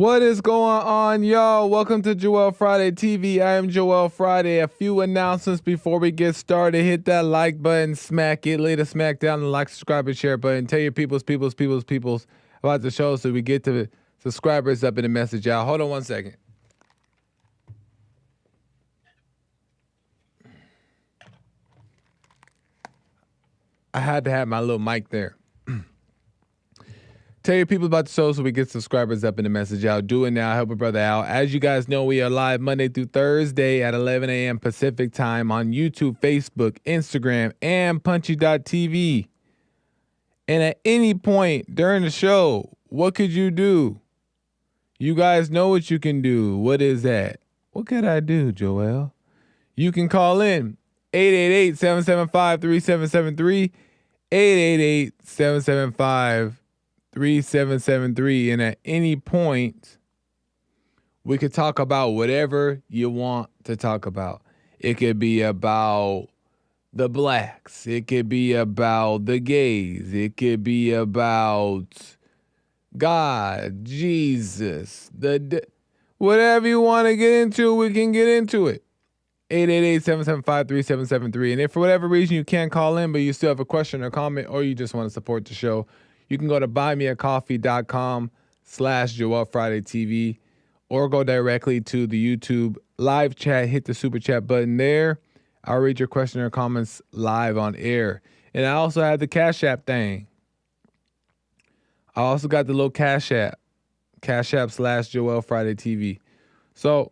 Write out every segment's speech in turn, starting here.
What is going on, y'all? Welcome to Joel Friday TV. I am Joel Friday. A few announcements before we get started. Hit that like button, smack it, lay the smack down the like, subscribe, and share button. Tell your peoples about the show so we get to subscribers up in the message, y'all. Hold on one second. I had to have my little mic there. Tell your people about the show so we get subscribers up in the message out. Do it now. Help a brother out. As you guys know, we are live Monday through Thursday at 11 a.m. Pacific time on YouTube, Facebook, Instagram, and Punchy.tv. And at any point during the show, what could you do? You guys know what you can do. What is that? What could I do, Joel? You can call in 888-775-3773, 888-775-3773, and at any point we could talk about whatever you want to talk about. It could be about the blacks, it could be about the gays, it could be about God, Jesus, whatever you want to get into, we can get into it. 888-775-3773. And if for whatever reason you can't call in, but you still have a question or comment, or you just want to support the show, you can go to buymeacoffee.com/JoelFridayTV or go directly to the YouTube live chat. Hit the super chat button there. I'll read your question or comments live on air. And I also have the Cash App thing. I also got the little Cash App /JoelFridayTV. So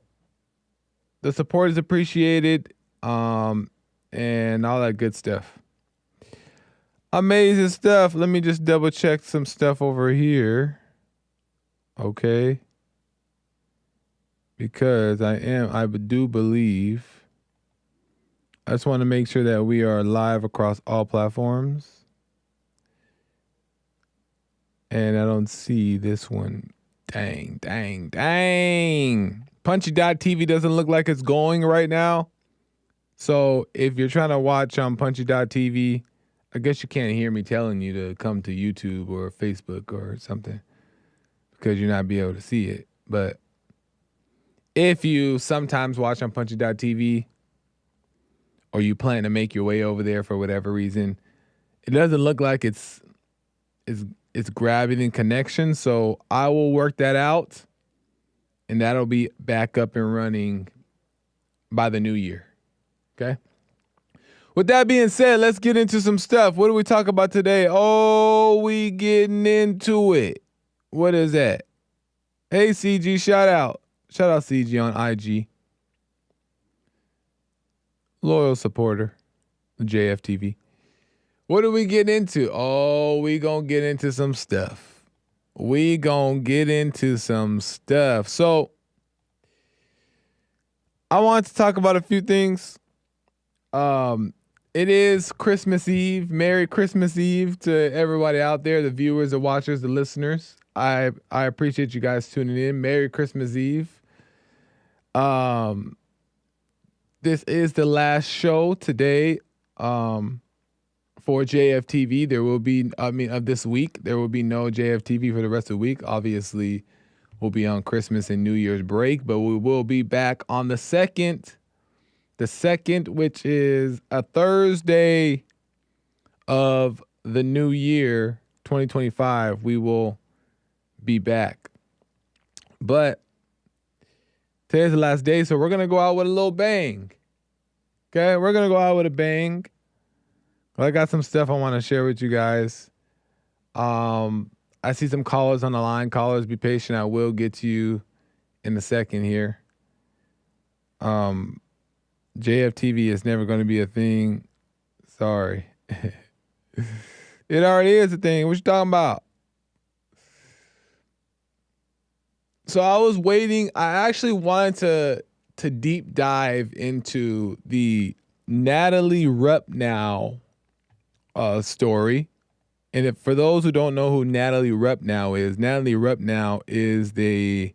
the support is appreciated, and all that good stuff. Amazing stuff. Let me just double check some stuff over here. Okay. Because I do believe, I just want to make sure that we are live across all platforms. And I don't see this one. Dang. Punchy.tv doesn't look like it's going right now. So if you're trying to watch on Punchy.tv, I guess you can't hear me telling you to come to YouTube or Facebook or something because you're not be able to see it. But if you sometimes watch on Punchy.tv or you plan to make your way over there for whatever reason, it doesn't look like it's grabbing connection. So I will work that out. And that'll be back up and running by the new year. Okay? With that being said, let's get into some stuff. What do we talk about today? Oh, we getting into it. What is that? Hey, CG, shout out. Shout out CG on IG. Loyal supporter of JFTV. What are we getting into? Oh, we gonna get into some stuff. So I want to talk about a few things. It is Christmas Eve. Merry Christmas Eve to everybody out there, the viewers, the watchers, the listeners. I appreciate you guys tuning in. Merry Christmas Eve. This is the last show today. For JFTV, there will be, of this week, there will be no JFTV for the rest of the week. Obviously, we'll be on Christmas and New Year's break, but we will be back on the 2nd, which is a Thursday of the new year, 2025. We will be back. But today's the last day, so we're going to go out with a little bang. Okay, we're going to go out with a bang. I got some stuff I want to share with you guys. I see some callers on the line. Callers, be patient. I will get to you in a second here. JFTV is never going to be a thing. Sorry. It already is a thing. What you talking about? So I was waiting. I actually wanted to deep dive into the Natalie Rupnow story. And if for those who don't know who Natalie Rupnow is the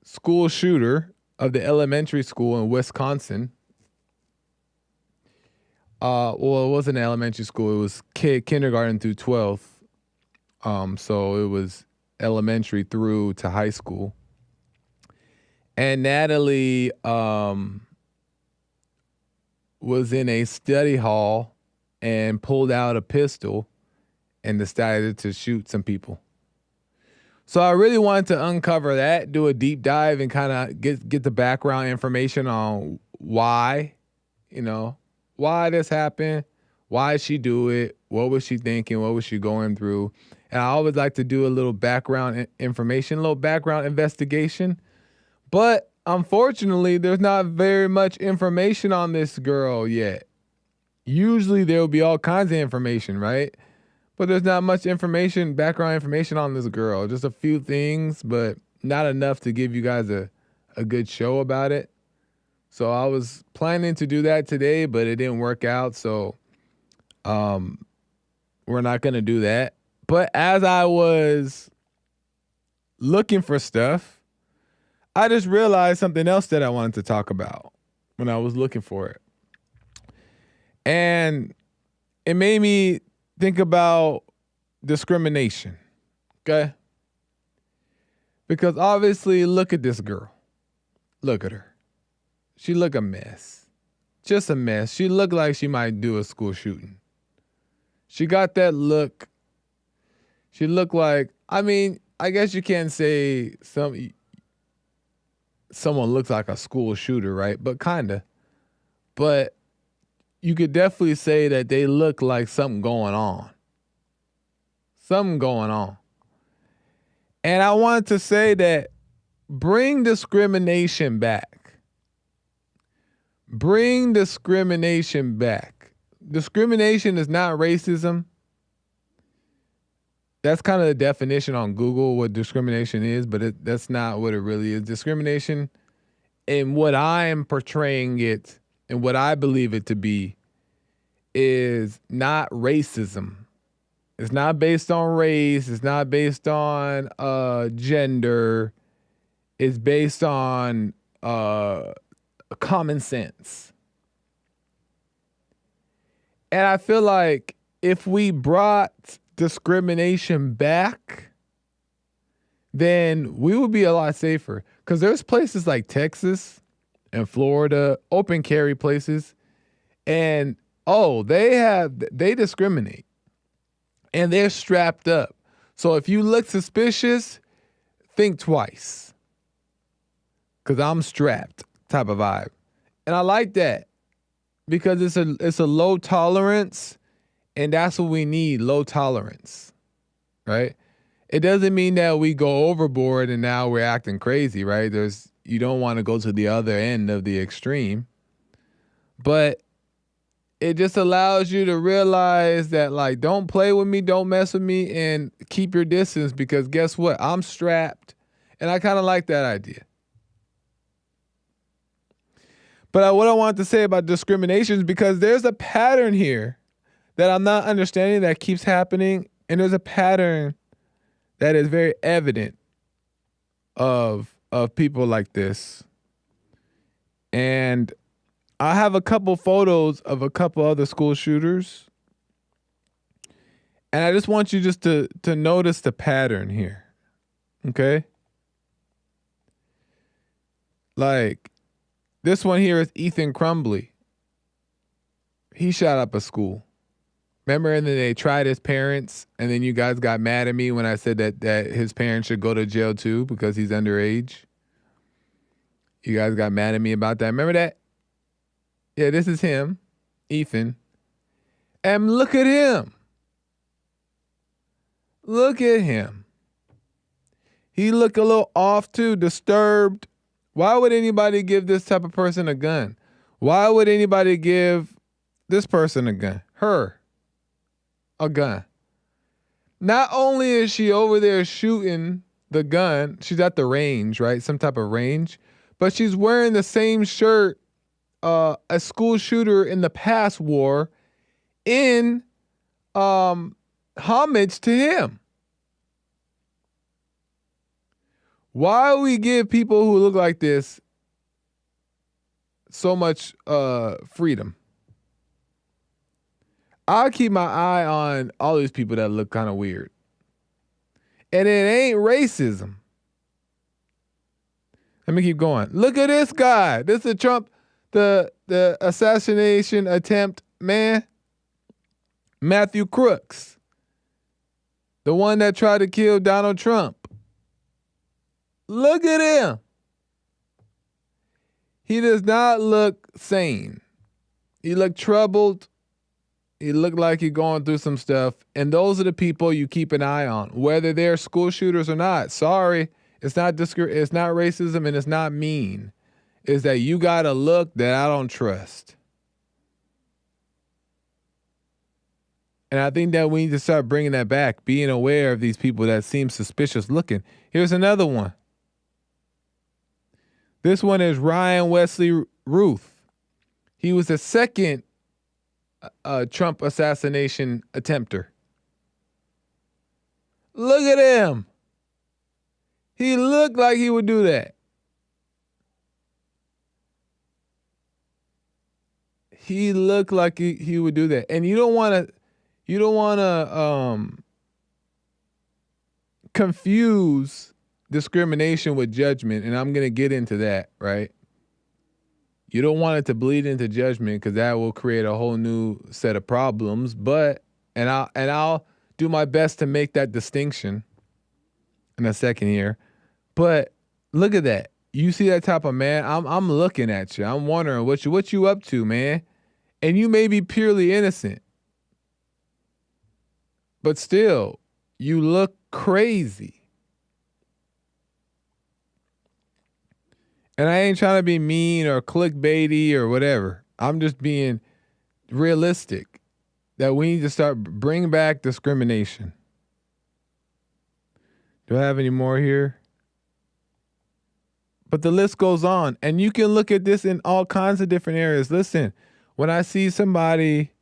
school shooter of the elementary school in Wisconsin. Well, it wasn't an elementary school. It was kindergarten through 12th. So it was elementary through to high school. And Natalie was in a study hall and pulled out a pistol and decided to shoot some people. So I really wanted to uncover that, do a deep dive, and kind of get the background information on why, why this happened, why did she do it, what was she thinking, what was she going through. And I always like to do a little background information, a little background investigation. But unfortunately, there's not very much information on this girl yet. Usually there will be all kinds of information, right? But there's not much information, background information on this girl. Just a few things, but not enough to give you guys a good show about it. So I was planning to do that today, but it didn't work out. So we're not going to do that. But as I was looking for stuff, I just realized something else that I wanted to talk about when I was looking for it. And it made me think about discrimination, okay? Because obviously, look at this girl. Look at her. She look a mess. Just a mess. She looked like she might do a school shooting. She got that look. She looked like, I guess you can't say someone looks like a school shooter, right? But kinda. But you could definitely say that they look like something going on. Something going on. And I wanted to say that bring discrimination back. Bring discrimination back. Discrimination is not racism. That's kind of the definition on Google, what discrimination is, but that's not what it really is. Discrimination, and what I am portraying it and what I believe it to be, is not racism. It's not based on race. It's not based on gender. It's based on common sense. And I feel like if we brought discrimination back, then we would be a lot safer. Because there's places like Texas and Florida, open carry places, and they discriminate. And they're strapped up. So if you look suspicious, think twice. Because I'm strapped type of vibe. And I like that. Because it's a low tolerance, and that's what we need, low tolerance, right? It doesn't mean that we go overboard and now we're acting crazy, right? You don't want to go to the other end of the extreme, but it just allows you to realize that, like, don't play with me, don't mess with me, and keep your distance, because guess what? I'm strapped, and I kind of like that idea. But what I want to say about discrimination is because there's a pattern here that I'm not understanding that keeps happening. And there's a pattern that is very evident of people like this. And I have a couple photos of a couple other school shooters. And I just want you just to notice the pattern here. Okay? Like, this one here is Ethan Crumbly. He shot up a school. Remember, and then they tried his parents, and then you guys got mad at me when I said that his parents should go to jail too because he's underage. You guys got mad at me about that. Remember that? Yeah, this is him, Ethan. And look at him. Look at him. He looked a little off too, disturbed. Why would anybody give this type of person a gun? Why would anybody give this person a gun? Her a gun. Not only is she over there shooting the gun, she's at the range, right? Some type of range, but she's wearing the same shirt a school shooter in the past wore in homage to him. Why we give people who look like this so much freedom? I'll keep my eye on all these people that look kind of weird. And it ain't racism. Let me keep going. Look at this guy. This is Trump, the assassination attempt man. Matthew Crooks. The one that tried to kill Donald Trump. Look at him. He does not look sane. He looked troubled. He looked like he's going through some stuff. And those are the people you keep an eye on, whether they're school shooters or not. Sorry, it's not racism and it's not mean. It's that you got a look that I don't trust. And I think that we need to start bringing that back, being aware of these people that seem suspicious looking. Here's another one. This one is Ryan Wesley Ruth. He was the second Trump assassination attempter. Look at him. He looked like he would do that. He looked like he would do that. And you don't want to confuse discrimination with judgment, and I'm going to get into that, right? You don't want it to bleed into judgment because that will create a whole new set of problems, and I'll do my best to make that distinction in a second here. But look at that. You see that type of man? I'm looking at you. I'm wondering what you up to, man. And you may be purely innocent. But still, you look crazy. And I ain't trying to be mean or clickbaity or whatever. I'm just being realistic that we need to start bringing back discrimination. Do I have any more here? But the list goes on. And you can look at this in all kinds of different areas. Listen, when I see somebody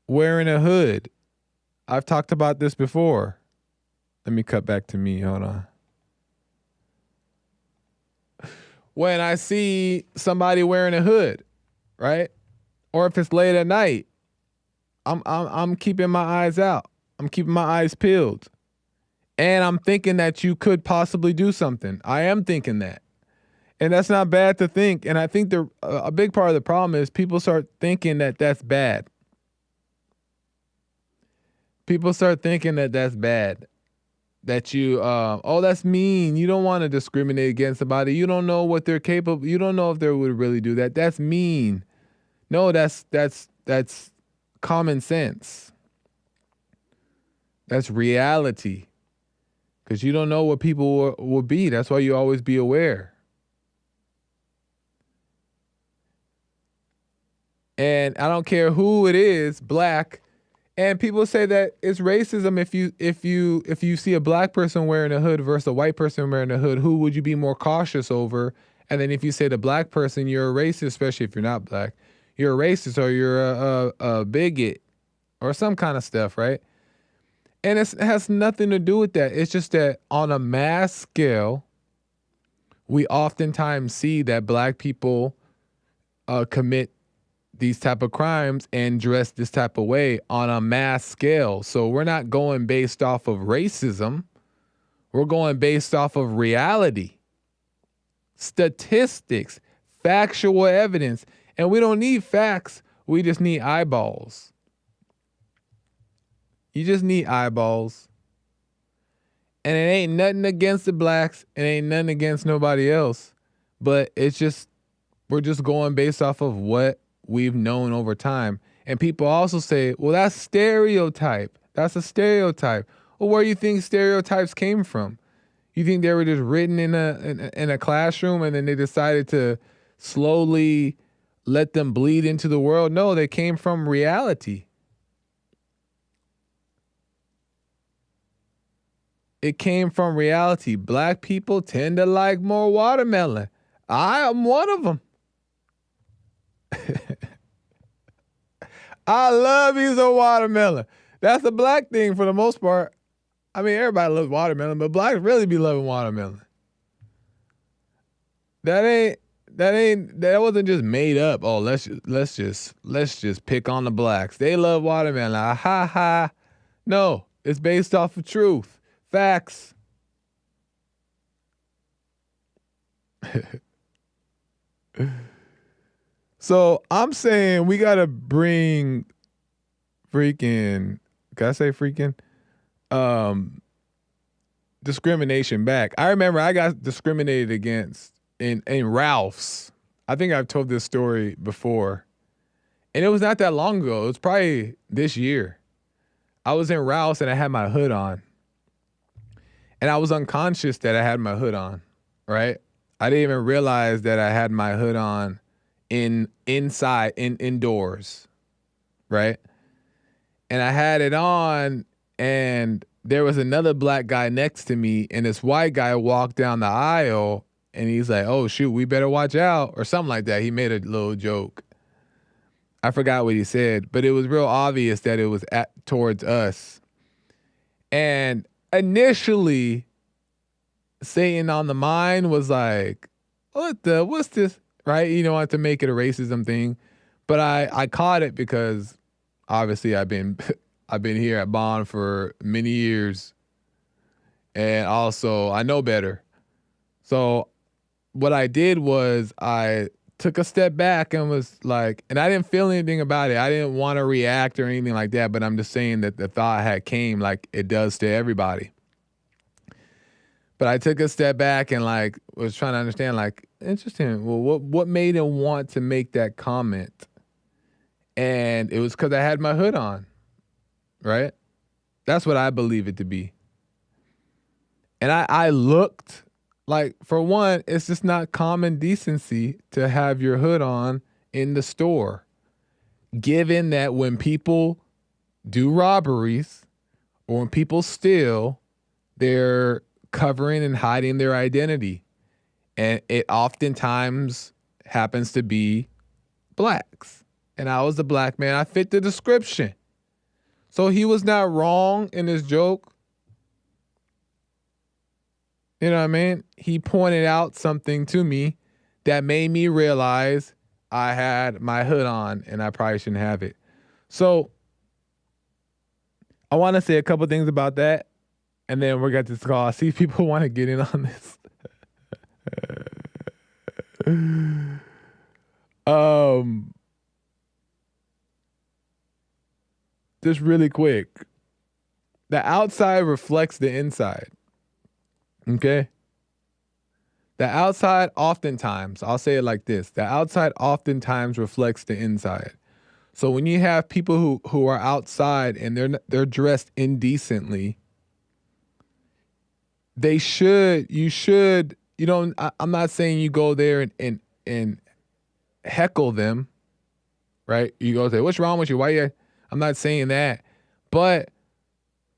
wearing a hood, I've talked about this before. Let me cut back to me. Hold on. When I see somebody wearing a hood, right? Or if it's late at night, I'm keeping my eyes out. I'm keeping my eyes peeled. And I'm thinking that you could possibly do something. I am thinking that. And that's not bad to think. And I think a big part of the problem is people start thinking that that's bad. People start thinking that that's bad. That you, that's mean. You don't want to discriminate against somebody. You don't know what they're capable. You don't know if they would really do that. That's mean. No, that's common sense. That's reality. Because you don't know what people will be. That's why you always be aware. And I don't care who it is, black. And people say that it's racism if you see a black person wearing a hood versus a white person wearing a hood. Who would you be more cautious over? And then if you say the black person, you're a racist, especially if you're not black, you're a racist or you're a bigot or some kind of stuff, right? And it has nothing to do with that. It's just that on a mass scale, we oftentimes see that black people commit these type of crimes and dress this type of way on a mass scale. So we're not going based off of racism. We're going based off of reality, statistics, factual evidence. And we don't need facts. We just need eyeballs. You just need eyeballs. And it ain't nothing against the blacks. It ain't nothing against nobody else. But it's just, we're just going based off of what we've known over time. And people also say, well, that's stereotype. That's a stereotype. Well, where do you think stereotypes came from? You think they were just written in a classroom and then they decided to slowly let them bleed into the world? No, they came from reality. It came from reality. Black people tend to like more watermelon. I am one of them. I love me some watermelon. That's a black thing for the most part. I mean, everybody loves watermelon, but blacks really be loving watermelon. That wasn't just made up. Oh, let's just pick on the blacks. They love watermelon. Ha ha. No, it's based off of truth, facts. So I'm saying we gotta bring freaking, can I say freaking? Um, Discrimination back. I remember I got discriminated against in Ralph's. I think I've told this story before. And it was not that long ago. It was probably this year. I was in Ralph's and I had my hood on. And I was unconscious that I had my hood on, right? I didn't even realize that I had my hood on indoors, right? And I had it on and there was another black guy next to me and this white guy walked down the aisle and he's like, "Oh shoot, we better watch out," or something like that. He made a little joke. I forgot what he said, but it was real obvious that it was towards us. And initially, Satan on the mind was like, what's this? Right? You don't have to make it a racism thing. But I caught it because obviously I've been here at Bond for many years. And also I know better. So what I did was I took a step back and was like, and I didn't feel anything about it. I didn't want to react or anything like that, but I'm just saying that the thought had came like it does to everybody. But I took a step back and like was trying to understand, like, interesting. Well, what made him want to make that comment? And it was because I had my hood on, right? That's what I believe it to be. And I looked like, for one, it's just not common decency to have your hood on in the store, given that when people do robberies or when people steal, they're covering and hiding their identity. And it oftentimes happens to be blacks. And I was a black man. I fit the description. So he was not wrong in his joke. You know what I mean? He pointed out something to me that made me realize I had my hood on and I probably shouldn't have it. So I want to say a couple things about that. And then we're going to call. I see people want to get in on this. Just really quick. The outside reflects the inside. Okay? The outside oftentimes, I'll say it like this, the outside oftentimes reflects the inside. So when you have people who are outside and they're dressed indecently, I'm not saying you go there and heckle them, right? You go say, "What's wrong with you? Why you?" I'm not saying that, but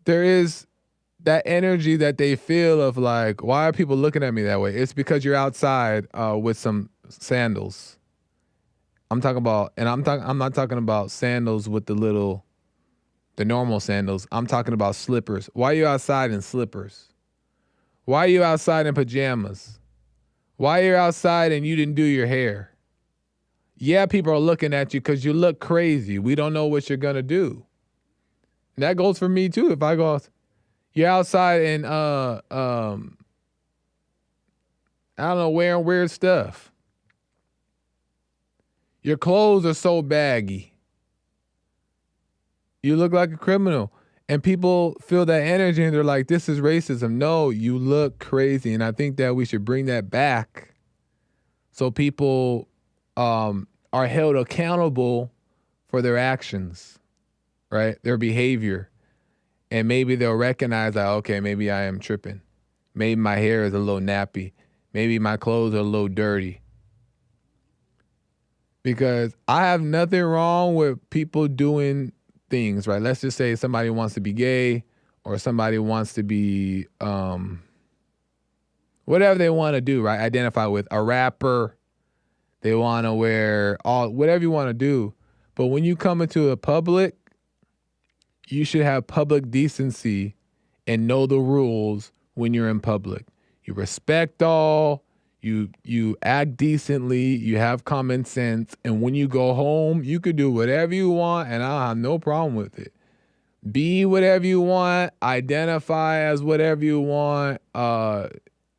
there is that energy that they feel of like, why are people looking at me that way? It's because you're outside with some sandals. I'm not talking about sandals with the normal sandals. I'm talking about slippers. Why are you outside in slippers? Why are you outside in pajamas? Why are you outside and you didn't do your hair? Yeah, people are looking at you because you look crazy. We don't know what you're going to do. And that goes for me too. If I go, you're outside and, I don't know, wearing weird stuff. Your clothes are so baggy. You look like a criminal. And people feel that energy and they're like, this is racism. No, you look crazy. And I think that we should bring that back so people are held accountable for their actions, right? Their behavior. And maybe they'll recognize that, okay, maybe I am tripping. Maybe my hair is a little nappy. Maybe my clothes are a little dirty. Because I have nothing wrong with people doing things, right? Let's just say somebody wants to be gay or somebody wants to be whatever they want to do, right? Identify with a rapper. They want to wear whatever you want to do. But when you come into a public, you should have public decency and know the rules when you're in public. You respect all, you act decently, you have common sense, and when you go home, you could do whatever you want, and I have no problem with it. Be whatever you want, identify as whatever you want,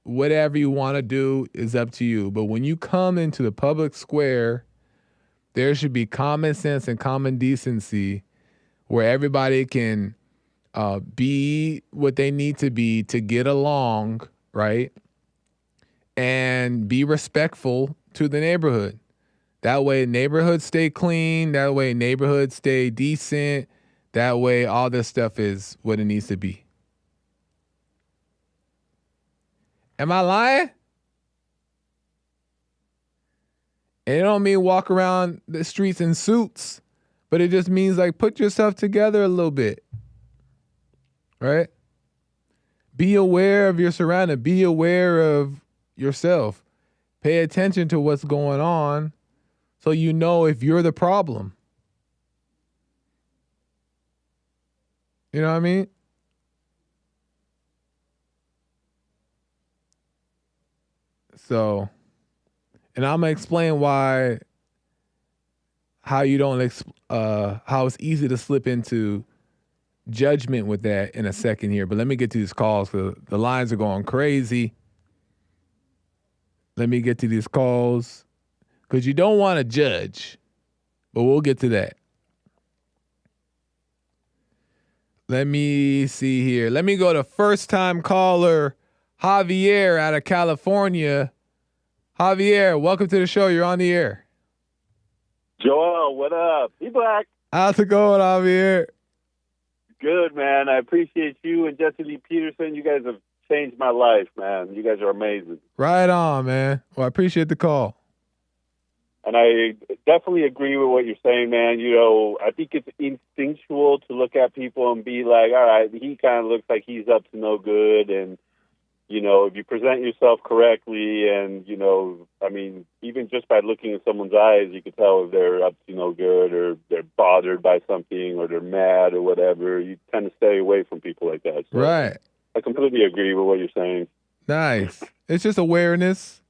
whatever you want to do is up to you. But when you come into the public square, there should be common sense and common decency where everybody can be what they need to be to get along, right? And be respectful to the neighborhood. That way neighborhoods stay clean. That way neighborhoods stay decent. That way all this stuff is what it needs to be. Am I lying? And it don't mean walk around the streets in suits, but it just means like put yourself together a little bit, right? Be aware of your surroundings. Be aware of yourself. Pay attention to what's going on so you know if you're the problem. You know what I mean? So, and I'm gonna explain how you don't how it's easy to slip into judgment with that in a second here. But let me get to these calls because the lines are going crazy. Let me get to these calls because you don't want to judge, but we'll get to that. Let me see here. Let me go to first time caller Javier out of California. Javier, welcome to the show. You're on the air. Joel, what up? Be black. How's it going, Javier? Good, man. I appreciate you and Jesse Lee Peterson. You guys have changed my life, man. You guys are amazing. Right on, man. Well, I appreciate the call. And I definitely agree with what you're saying, man. You know, I think it's instinctual to look at people and be like, all right, he kind of looks like he's up to no good. And, you know, if you present yourself correctly and, you know, I mean, even just by looking at someone's eyes, you can tell if they're up to no good or they're bothered by something or they're mad or whatever. You tend to stay away from people like that. So right. I completely agree with what you're saying. Nice. It's just awareness.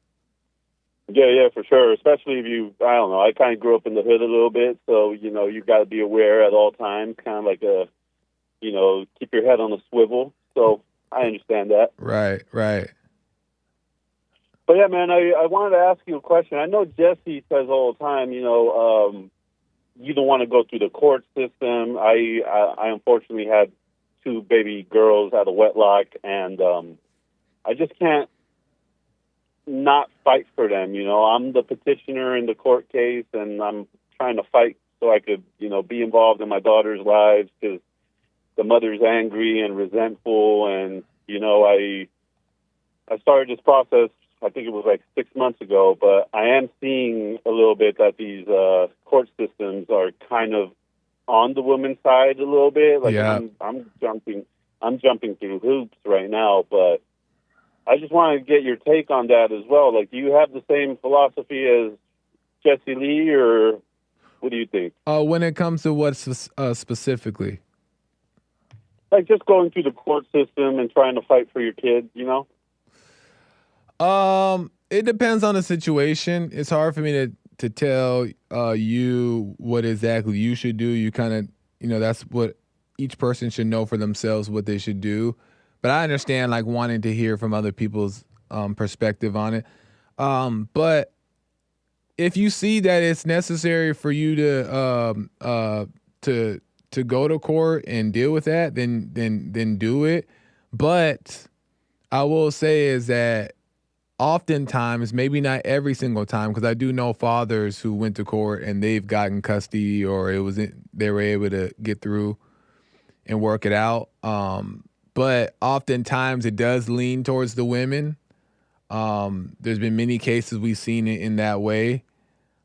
Yeah, for sure. Especially if you, I don't know, I kind of grew up in the hood a little bit. So, you know, you've got to be aware at all times, kind of like you know, keep your head on a swivel. So I understand that. Right. But yeah, man, I wanted to ask you a question. I know Jesse says all the time, you know, you don't want to go through the court system. I unfortunately had 2 baby girls out of wedlock, and I just can't not fight for them. You know, I'm the petitioner in the court case, and I'm trying to fight so I could, you know, be involved in my daughter's lives because the mother's angry and resentful. And, you know, I started this process, I think it was like 6 months ago, but I am seeing a little bit that these court systems are kind of on the woman's side a little bit. Like yeah. I'm jumping through hoops right now, but I just wanted to get your take on that as well. Like, do you have the same philosophy as Jesse Lee, or what do you think? When it comes to what specifically? Like just going through the court system and trying to fight for your kid, you know? It depends on the situation. It's hard for me to tell you what exactly you should do. You kind of, you know, that's what each person should know for themselves what they should do. But I understand like wanting to hear from other people's perspective on it. But if you see that it's necessary for you to go to court and deal with that, then do it. But I will say is that oftentimes, maybe not every single time, because I do know fathers who went to court and they've gotten custody or they were able to get through and work it out. But oftentimes it does lean towards the women. There's been many cases we've seen it in that way.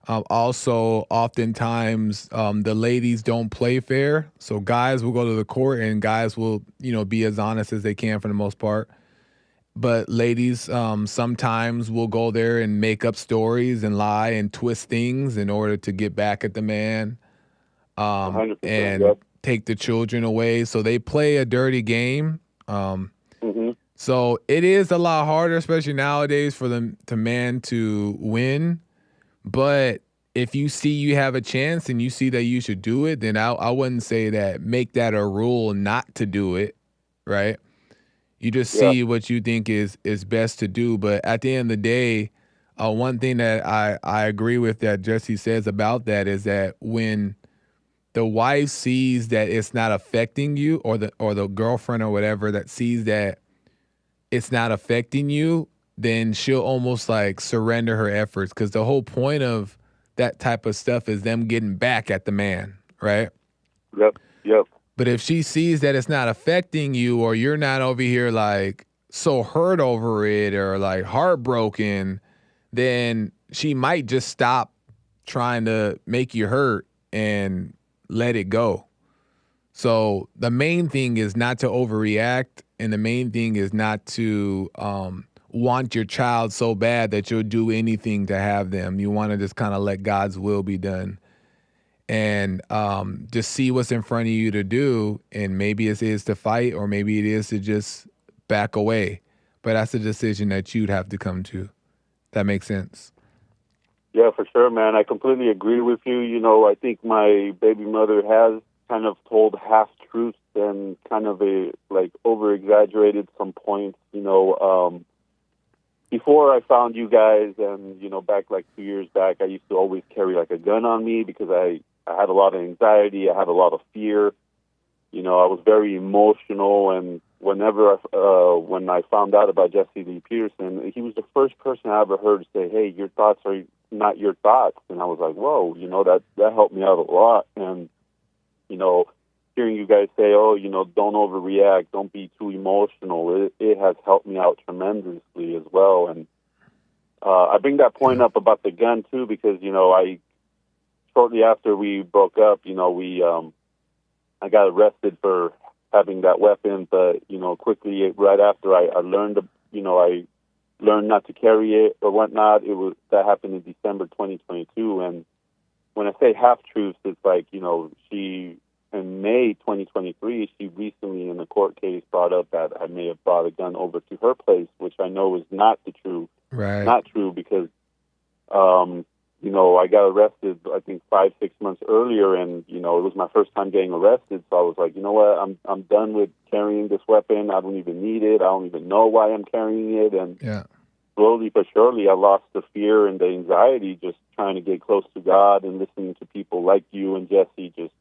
Also, oftentimes the ladies don't play fair. So guys will go to the court and guys will, you know, be as honest as they can for the most part. But ladies sometimes will go there and make up stories and lie and twist things in order to get back at the man and yep. take the children away. So they play a dirty game. So it is a lot harder, especially nowadays, for the man to win. But if you see you have a chance and you see that you should do it, then I wouldn't say that make that a rule not to do it, right? You just Yeah. see what you think is best to do. But at the end of the day, one thing that I agree with that Jesse says about that is that when the wife sees that it's not affecting you, or the girlfriend or whatever that sees that it's not affecting you, then she'll almost like surrender her efforts, because the whole point of that type of stuff is them getting back at the man, right? Yep. Yep. But if she sees that it's not affecting you, or you're not over here like so hurt over it or like heartbroken, then she might just stop trying to make you hurt and let it go. So the main thing is not to overreact, and the main thing is not to want your child so bad that you'll do anything to have them. You want to just kind of let God's will be done, and just see what's in front of you to do. And maybe it is to fight, or maybe it is to just back away. But that's a decision that you'd have to come to. That makes sense. Yeah, for sure, man. I completely agree with you. You know, I think my baby mother has kind of told half truths and kind of over exaggerated some points. You know, before I found you guys, and back like 2 years back, I used to always carry like a gun on me because I had a lot of anxiety. I had a lot of fear. You know, I was very emotional, and when I found out about Jesse Lee Peterson, he was the first person I ever heard say, "Hey, your thoughts are not your thoughts," and I was like, "Whoa," that helped me out a lot. And hearing you guys say, "Oh, don't overreact, don't be too emotional," it has helped me out tremendously as well. And I bring that point up about the gun too because I shortly after we broke up, I got arrested for having that weapon, but quickly right after I learned, I learned not to carry it or whatnot. That happened in December 2022, and when I say half truths, it's like she in May 2023, she recently in a court case brought up that I may have brought a gun over to her place, which I know is not not true because I got arrested, I think 5-6 months earlier, and it was my first time getting arrested. So I was like, you know what, I'm done with carrying this weapon. I don't even need it. I don't even know why I'm carrying it. And slowly but surely, I lost the fear and the anxiety just trying to get close to God and listening to people like you and Jesse just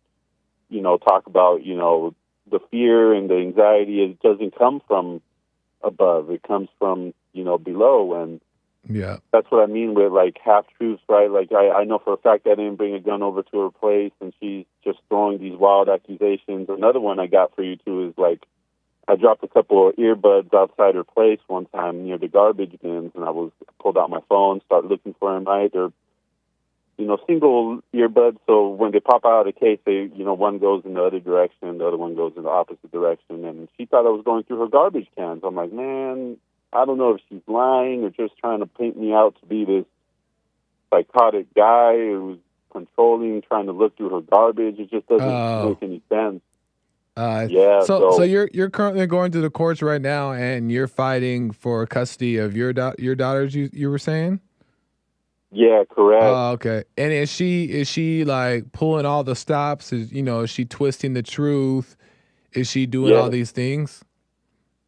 talk about the fear and the anxiety. It doesn't come from above. It comes from below. And that's what I mean with like half truths, right? Like I know for a fact I didn't bring a gun over to her place, and she's just throwing these wild accusations. Another one I got for you too is like I dropped a couple of earbuds outside her place one time near the garbage bins, and I pulled out my phone, started looking for them. Right, they're single earbuds, so when they pop out of the case, they one goes in the other direction, the other one goes in the opposite direction, and she thought I was going through her garbage cans. I'm like, man, I don't know if she's lying or just trying to paint me out to be this psychotic guy who's controlling, trying to look through her garbage. It just doesn't make any sense. So you're currently going to the courts right now, and you're fighting for custody of your daughters. You were saying? Yeah, correct. Oh, okay. And is she like pulling all the stops? Is she twisting the truth? Is she doing all these things?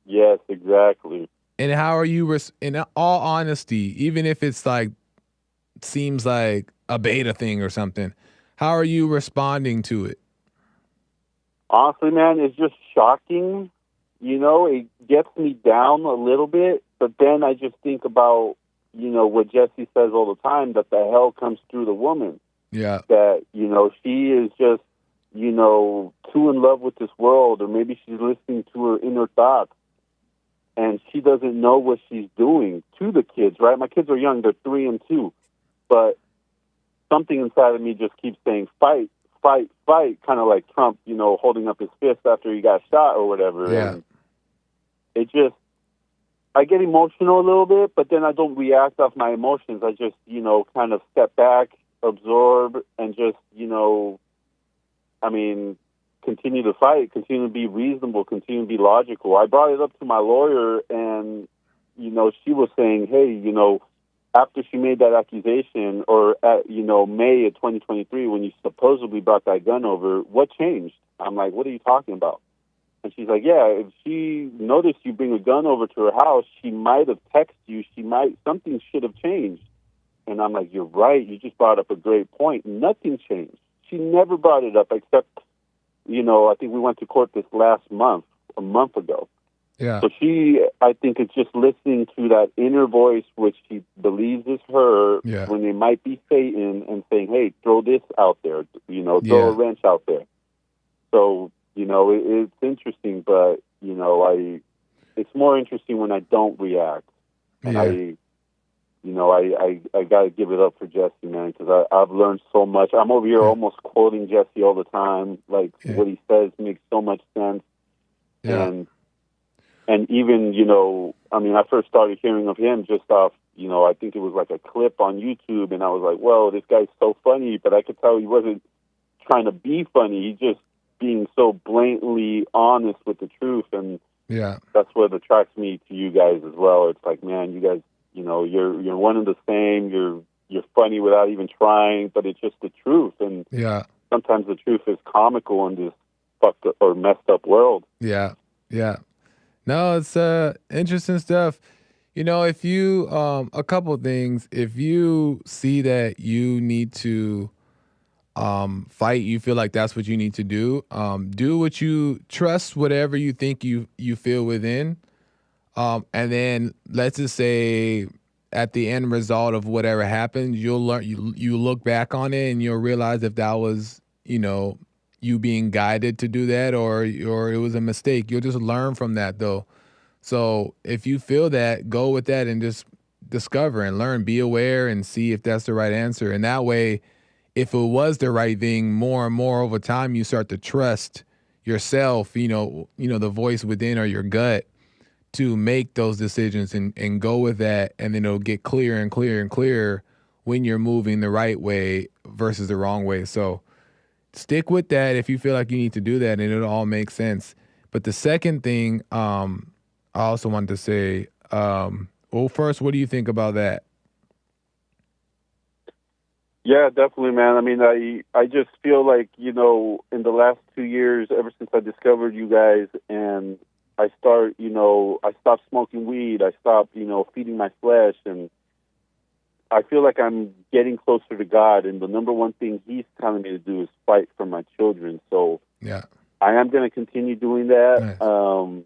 Yes, exactly. And how are you, in all honesty, even if it's like, seems like a beta thing or something, how are you responding to it? Honestly, man, it's just shocking. It gets me down a little bit, but then I just think about, what Jesse says all the time, that the hell comes through the woman. Yeah. That, she is just, too in love with this world, or maybe she's listening to her inner thoughts. And she doesn't know what she's doing to the kids, right? My kids are young. They're 3 and 2. But something inside of me just keeps saying, fight, fight, fight, kind of like Trump, holding up his fist after he got shot or whatever. Yeah. And I get emotional a little bit, but then I don't react off my emotions. I just, kind of step back, absorb, and just, continue to fight, continue to be reasonable, continue to be logical. I brought it up to my lawyer, and, she was saying, hey, after she made that accusation, or at, May of 2023, when you supposedly brought that gun over, what changed? I'm like, what are you talking about? And she's like, yeah, if she noticed you bring a gun over to her house, she might have texted you. Something should have changed. And I'm like, you're right. You just brought up a great point. Nothing changed. She never brought it up except, I think we went to court this last month, a month ago. Yeah. So I think, is just listening to that inner voice, which she believes is her, when it might be Satan, and saying, hey, throw this out there, throw a wrench out there. So, it's interesting, but, it's more interesting when I don't react. And I got to give it up for Jesse, man, because I've learned so much. I'm over here almost quoting Jesse all the time. Like, what he says makes so much sense. Yeah. And even, I first started hearing of him just off, I think it was like a clip on YouTube, and I was like, whoa, this guy's so funny, but I could tell he wasn't trying to be funny. He's just being so blatantly honest with the truth, and that's what attracts me to you guys as well. It's like, man, you guys, you're one and the same. You're funny without even trying, but it's just the truth. And sometimes the truth is comical in this fucked up or messed up world. Yeah. No, it's interesting stuff. If you a couple things, if you see that you need to fight, you feel like that's what you need to do. Do what you trust, whatever you think you feel within. And then let's just say at the end result of whatever happened, you'll learn, you look back on it and you'll realize if that was, you being guided to do that or it was a mistake. You'll just learn from that though. So if you feel that, go with that and just discover and learn, be aware and see if that's the right answer. And that way, if it was the right thing, more and more over time, you start to trust yourself, the voice within or your gut to make those decisions and go with that. And then it'll get clearer and clearer and clearer when you're moving the right way versus the wrong way. So stick with that if you feel like you need to do that and it'll all make sense. But the second thing, I also wanted to say, first, what do you think about that? Yeah, definitely, man. I mean, I just feel like, in the last 2 years, ever since I discovered you guys and I stopped smoking weed, I stopped, feeding my flesh, and I feel like I'm getting closer to God, and the number one thing he's telling me to do is fight for my children. So I am going to continue doing that. Nice.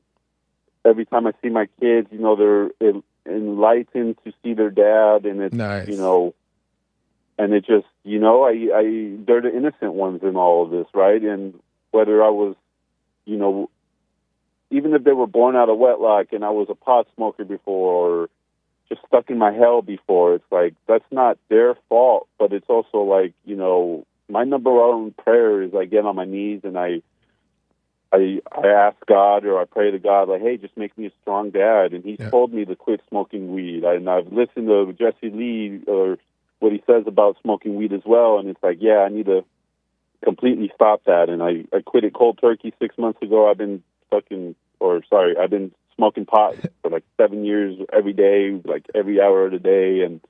Every time I see my kids, they're enlightened to see their dad, and it's, nice. And it just, they're the innocent ones in all of this, right? And whether I was, even if they were born out of wedlock and I was a pot smoker before or just stuck in my hell before, it's like, that's not their fault, but it's also like, my number one prayer is I get on my knees and I ask God or I pray to God, like, hey, just make me a strong dad. And he's told me to quit smoking weed. And I've listened to Jesse Lee or what he says about smoking weed as well. And it's like, I need to completely stop that. And I quit it cold turkey 6 months ago. I've been smoking pot for like 7 years every day, like every hour of the day. And,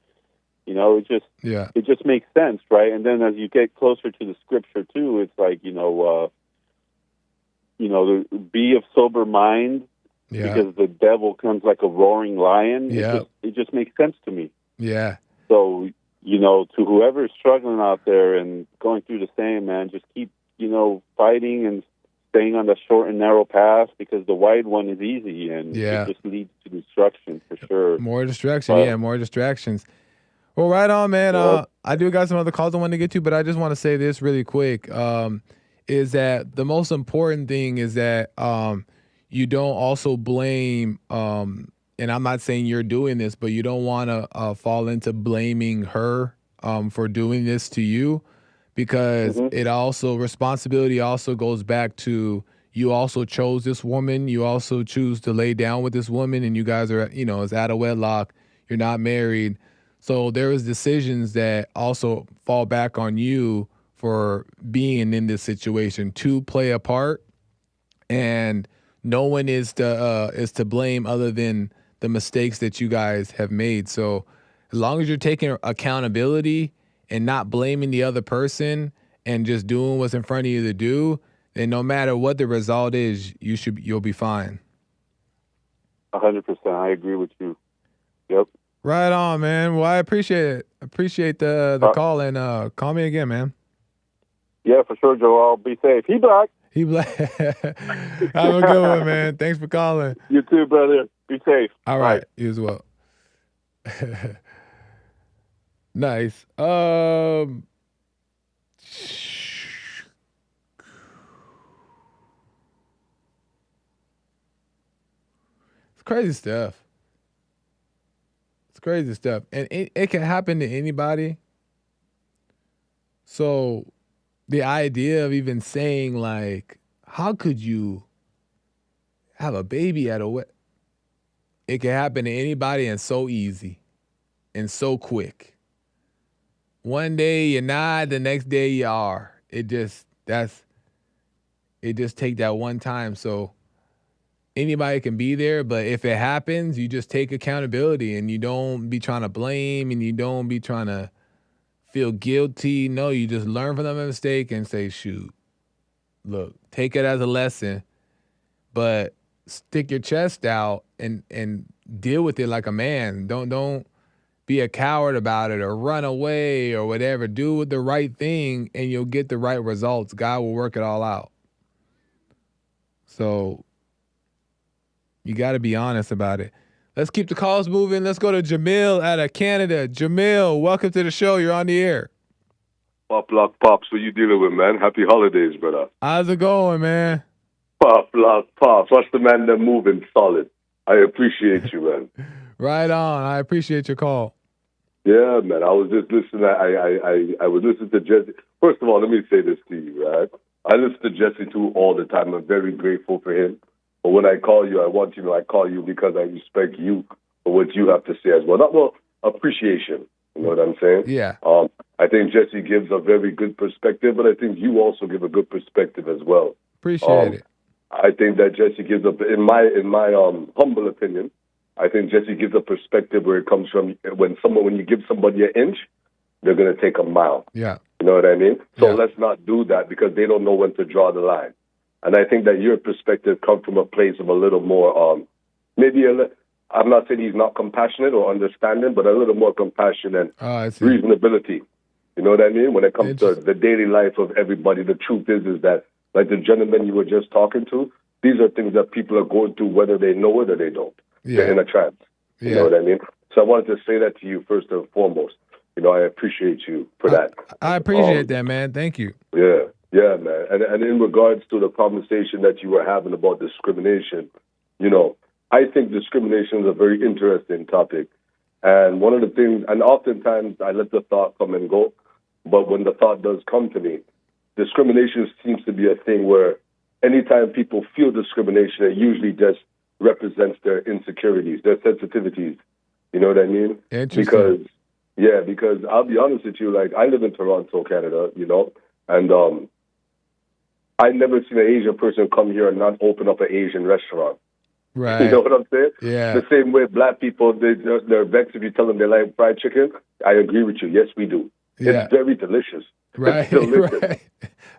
it just makes sense, right? And then as you get closer to the scripture too, it's like, be of sober mind because the devil comes like a roaring lion. It just makes sense to me. Yeah. So, to whoever is struggling out there and going through the same, man, just keep, fighting and staying on the short and narrow path because the wide one is easy and it just leads to destruction for sure. More distraction. More distractions. Well, right on, man. I do got some other calls I want to get to, but I just want to say this really quick. Is that the most important thing is that you don't also blame, and I'm not saying you're doing this, but you don't want to fall into blaming her for doing this to you because it also, responsibility also goes back to you also chose this woman. You also choose to lay down with this woman and you guys are, it's out of wedlock. You're not married. So there is decisions that also fall back on you for being in this situation to play a part, and no one is to blame other than the mistakes that you guys have made. So as long as you're taking accountability and not blaming the other person and just doing what's in front of you to do, And no matter what the result is, you'll be fine. 100%. I agree with you. Yep. Right on, man. Well, I appreciate it. Appreciate the call, and call me again, man. Yeah, for sure, Joe. I'll be safe. He black. He black. Have a good one, man. Thanks for calling. You too, brother. Be safe. All right. You as well. Nice. It's crazy stuff. It's crazy stuff. And it can happen to anybody. So the idea of even saying, like, how could you have a baby at a wedding? It can happen to anybody, and so easy and so quick. One day you're not, the next day you are. It just take that one time. So anybody can be there, but if it happens, you just take accountability, and you don't be trying to blame, and you don't be trying to feel guilty. No, you just learn from the mistake and say, shoot, look, take it as a lesson, but stick your chest out and deal with it like a man. Don't be a coward about it or run away or whatever. Do the right thing and you'll get the right results. God will work it all out. So you got to be honest about it. Let's keep the calls moving. Let's go to Jamil out of Canada. Jamil, welcome to the show. You're on the air. Pop, lock, pops. What you dealing with, man? Happy holidays, brother. How's it going, man? Pop, lock, pops. Watch the man that moving solid. I appreciate you, man. Right on. I appreciate your call. Yeah, man. I was just listening. I was listening to Jesse. First of all, let me say this to you, right? I listen to Jesse too all the time. I'm very grateful for him. But when I call you, I want you to know I call you because I respect you for what you have to say as well. Not well, appreciation. You know what I'm saying? Yeah. I think Jesse gives a very good perspective, but I think you also give a good perspective as well. Appreciate it. I think that Jesse gives in my humble opinion, I think Jesse gives a perspective where it comes from when you give somebody an inch, they're going to take a mile. Yeah. You know what I mean? So Yeah. let's not do that because they don't know when to draw the line. And I think that your perspective comes from a place of a little more, I'm not saying he's not compassionate or understanding, but a little more compassion and reasonability. You know what I mean? When it comes to the daily life of everybody, the truth is that, like the gentleman you were just talking to, these are things that people are going through whether they know it or they don't. Yeah. They're in a trance. You know what I mean? So I wanted to say that to you first and foremost. You know, I appreciate you for that. I appreciate that, man. Thank you. Yeah, man. And in regards to the conversation that you were having about discrimination, you know, I think discrimination is a very interesting topic. And one of the things, and oftentimes I let the thought come and go, but when the thought does come to me, discrimination seems to be a thing where anytime people feel discrimination, it usually just represents their insecurities, their sensitivities. You know what I mean? Interesting. Because I'll be honest with you, like I live in Toronto, Canada, you know, and I've never seen an Asian person come here and not open up an Asian restaurant. Right. You know what I'm saying? Yeah. The same way black people, they're vexed if you tell them they like fried chicken. I agree with you. Yes, we do. Yeah. It's very delicious. Right. It's delicious.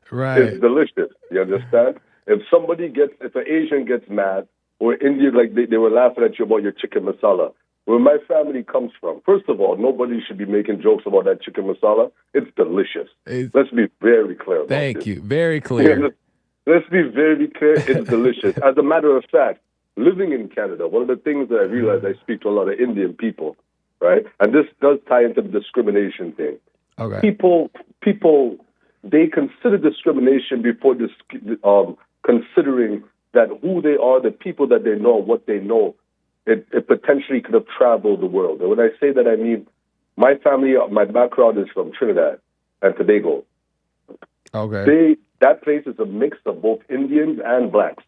Right. It's delicious. You understand? If an Asian gets mad, or Indian, like they were laughing at you about your chicken masala, where my family comes from, first of all, nobody should be making jokes about that chicken masala. It's delicious. Let's be very clear about Thank this. you. Very clear. Let's be very clear. It's delicious. As a matter of fact, living in Canada, one of the things that I realize, I speak to a lot of Indian people, right? And this does tie into the discrimination thing. Okay. People, they consider discrimination before considering that who they are, the people that they know, what they know, it potentially could have traveled the world. And when I say that, I mean my family, my background is from Trinidad and Tobago. Okay. That place is a mix of both Indians and blacks.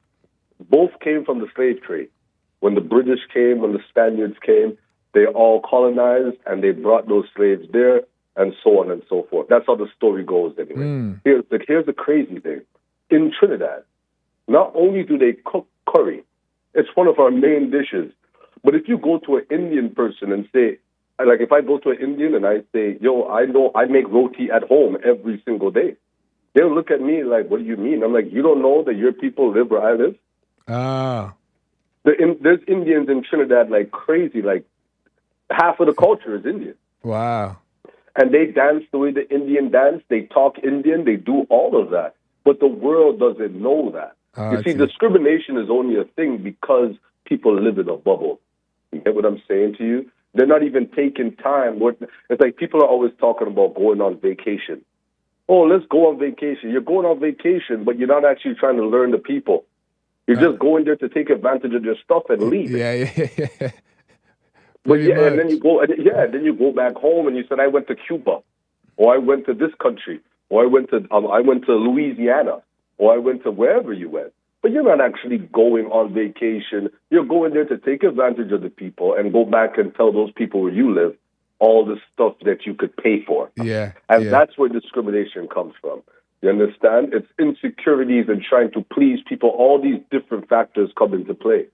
Both came from the slave trade. When the British came, when the Spaniards came, they all colonized and they brought those slaves there and so on and so forth. That's how the story goes anyway. Here's the crazy thing. In Trinidad, not only do they cook curry, it's one of our main dishes, but if you go to an Indian person and say, like if I go to an Indian and I say, yo, I know I make roti at home every single day, they'll look at me like, what do you mean? I'm like, you don't know that your people live where I live? Ah. There's Indians in Trinidad like crazy. Like half of the culture is Indian. Wow. And they dance the way the Indian dance. They talk Indian. They do all of that. But the world doesn't know that. You see, discrimination is only a thing because people live in a bubble. You get what I'm saying to you? They're not even taking time. It's like people are always talking about going on vacation. Oh, let's go on vacation. You're going on vacation, but you're not actually trying to learn the people. You're just going there to take advantage of their stuff and leave. Yeah. But yeah, and then you go back home and you said, I went to Cuba, or I went to this country, or I went to Louisiana, or I went to wherever you went. But you're not actually going on vacation. You're going there to take advantage of the people and go back and tell those people where you live all the stuff that you could pay for. Yeah. And that's where discrimination comes from. You understand? It's insecurities and trying to please people. All these different factors come into play.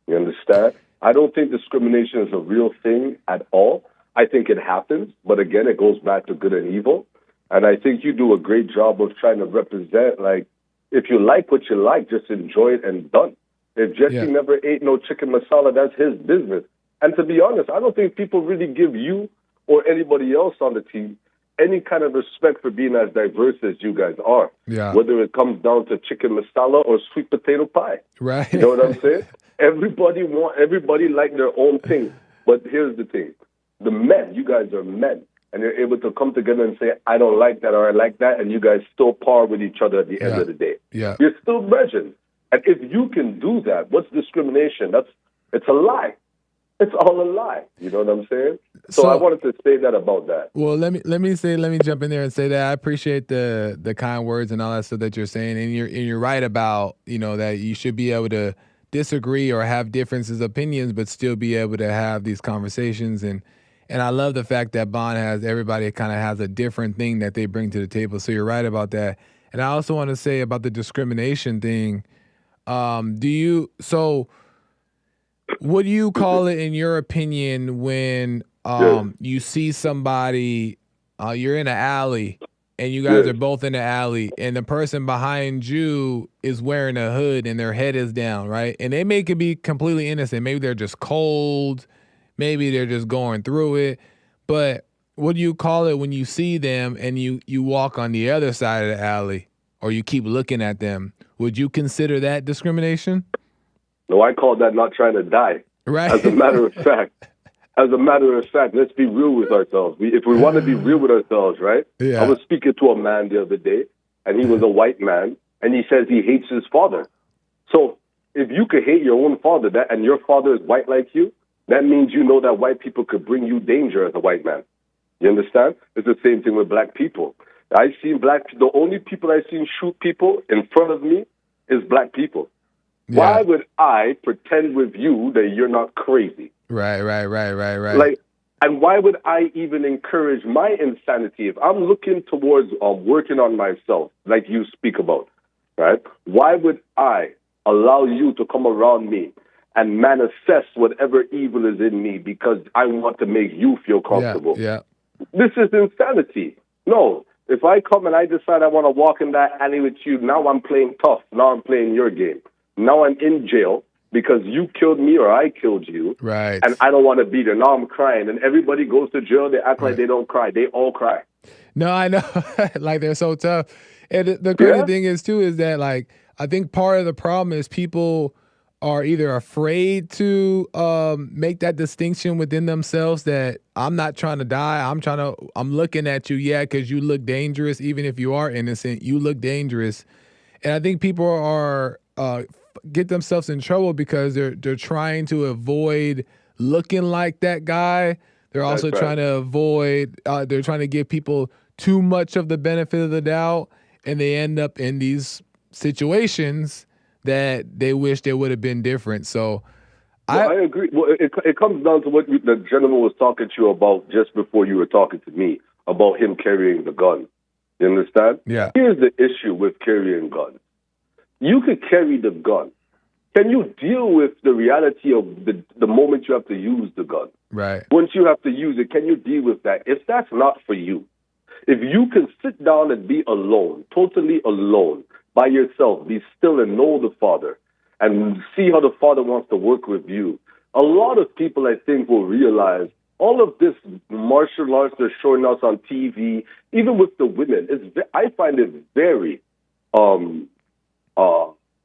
You understand? I don't think discrimination is a real thing at all. I think it happens, but again, it goes back to good and evil. And I think you do a great job of trying to represent, like, if you like what you like, just enjoy it and done. If Jesse never ate no chicken masala, that's his business. And to be honest, I don't think people really give you or anybody else on the team any kind of respect for being as diverse as you guys are. Yeah. Whether it comes down to chicken masala or sweet potato pie. Right. You know what I'm saying? Everybody like their own thing. But here's the thing. The men, you guys are men. And you're able to come together and say, I don't like that or I like that. And you guys still par with each other at the end of the day. Yeah. You're still brethren. And if you can do that, what's discrimination? It's a lie. It's all a lie. You know what I'm saying? So I wanted to say that about that. Well, let me jump in there and say that I appreciate the kind words and all that stuff that you're saying. And you're right about, that you should be able to disagree or have differences of opinions, but still be able to have these conversations. And I love the fact that Bond everybody kind of has a different thing that they bring to the table. So you're right about that. And I also want to say about the discrimination thing. What do you call it in your opinion when you see somebody, you're in an alley and you guys are both in the alley and the person behind you is wearing a hood and their head is down, right? And they could be completely innocent. Maybe they're just cold. Maybe they're just going through it. But what do you call it when you see them and you walk on the other side of the alley or you keep looking at them? Would you consider that discrimination? No, I call that not trying to die. Right. As a matter of fact, let's be real with ourselves. If we want to be real with ourselves, right? Yeah. I was speaking to a man the other day, and he was a white man, and he says he hates his father. So if you could hate your own father, and your father is white like you, that means you know that white people could bring you danger as a white man. You understand? It's the same thing with black people. The only people I've seen shoot people in front of me is black people. Yeah. Why would I pretend with you that you're not crazy? Right. Like, and why would I even encourage my insanity if I'm looking towards working on myself, like you speak about, right? Why would I allow you to come around me and manifest whatever evil is in me because I want to make you feel comfortable? Yeah. This is insanity. No. If I come and I decide I want to walk in that alley with you, now I'm playing tough. Now I'm playing your game. Now I'm in jail because you killed me or I killed you. Right. And I don't want to be there. Now I'm crying. And everybody goes to jail. They act like they don't cry. They all cry. No, I know. Like, they're so tough. And the crazy thing is, too, is that, like, I think part of the problem is people are either afraid to make that distinction within themselves that I'm not trying to die. I'm looking at you, because you look dangerous. Even if you are innocent, you look dangerous. And I think people are get themselves in trouble because they're trying to avoid looking like that guy. They're also trying to avoid, they're trying to give people too much of the benefit of the doubt, and they end up in these situations that they wish they would have been different. So I agree. Well, it comes down to what the gentleman was talking to you about just before you were talking to me about him carrying the gun. You understand? Yeah. Here's the issue with carrying guns. You could carry the gun. Can you deal with the reality of the moment you have to use the gun? Right. Once you have to use it, can you deal with that? If that's not for you, If you can sit down and be alone, totally alone, by yourself, be still and know the Father, and see how the Father wants to work with you, a lot of people, I think, will realize all of this martial arts they're showing us on TV, even with the women, I find it very,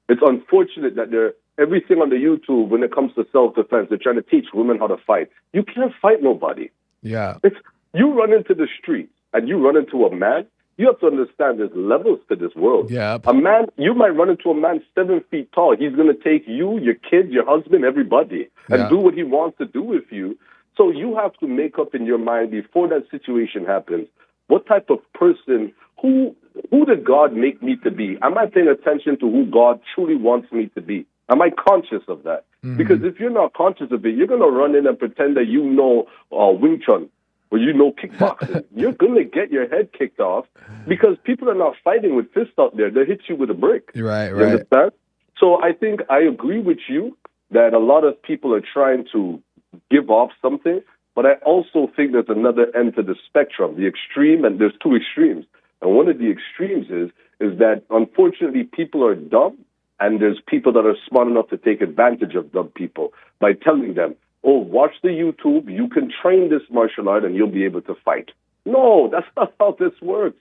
it's unfortunate that everything on the YouTube, when it comes to self-defense, they're trying to teach women how to fight. You can't fight nobody. Yeah. You run into the street and you run into a man, you have to understand there's levels to this world. Yeah. A man, you might run into a man 7 feet tall. He's going to take you, your kids, your husband, everybody, and do what he wants to do with you. So you have to make up in your mind before that situation happens, what type of person, who did God make me to be? Am I paying attention to who God truly wants me to be? Am I conscious of that? Mm-hmm. Because if you're not conscious of it, you're going to run in and pretend that you know Wing Chun or you know kickboxing. You're going to get your head kicked off because people are not fighting with fists out there. They hit you with a brick. Right. You understand? So I think I agree with you that a lot of people are trying to give off something, but I also think there's another end to the spectrum, the extreme, and there's two extremes. And one of the extremes is that, unfortunately, people are dumb, and there's people that are smart enough to take advantage of dumb people by telling them, oh, watch the YouTube, you can train this martial art, and you'll be able to fight. No, that's not how this works.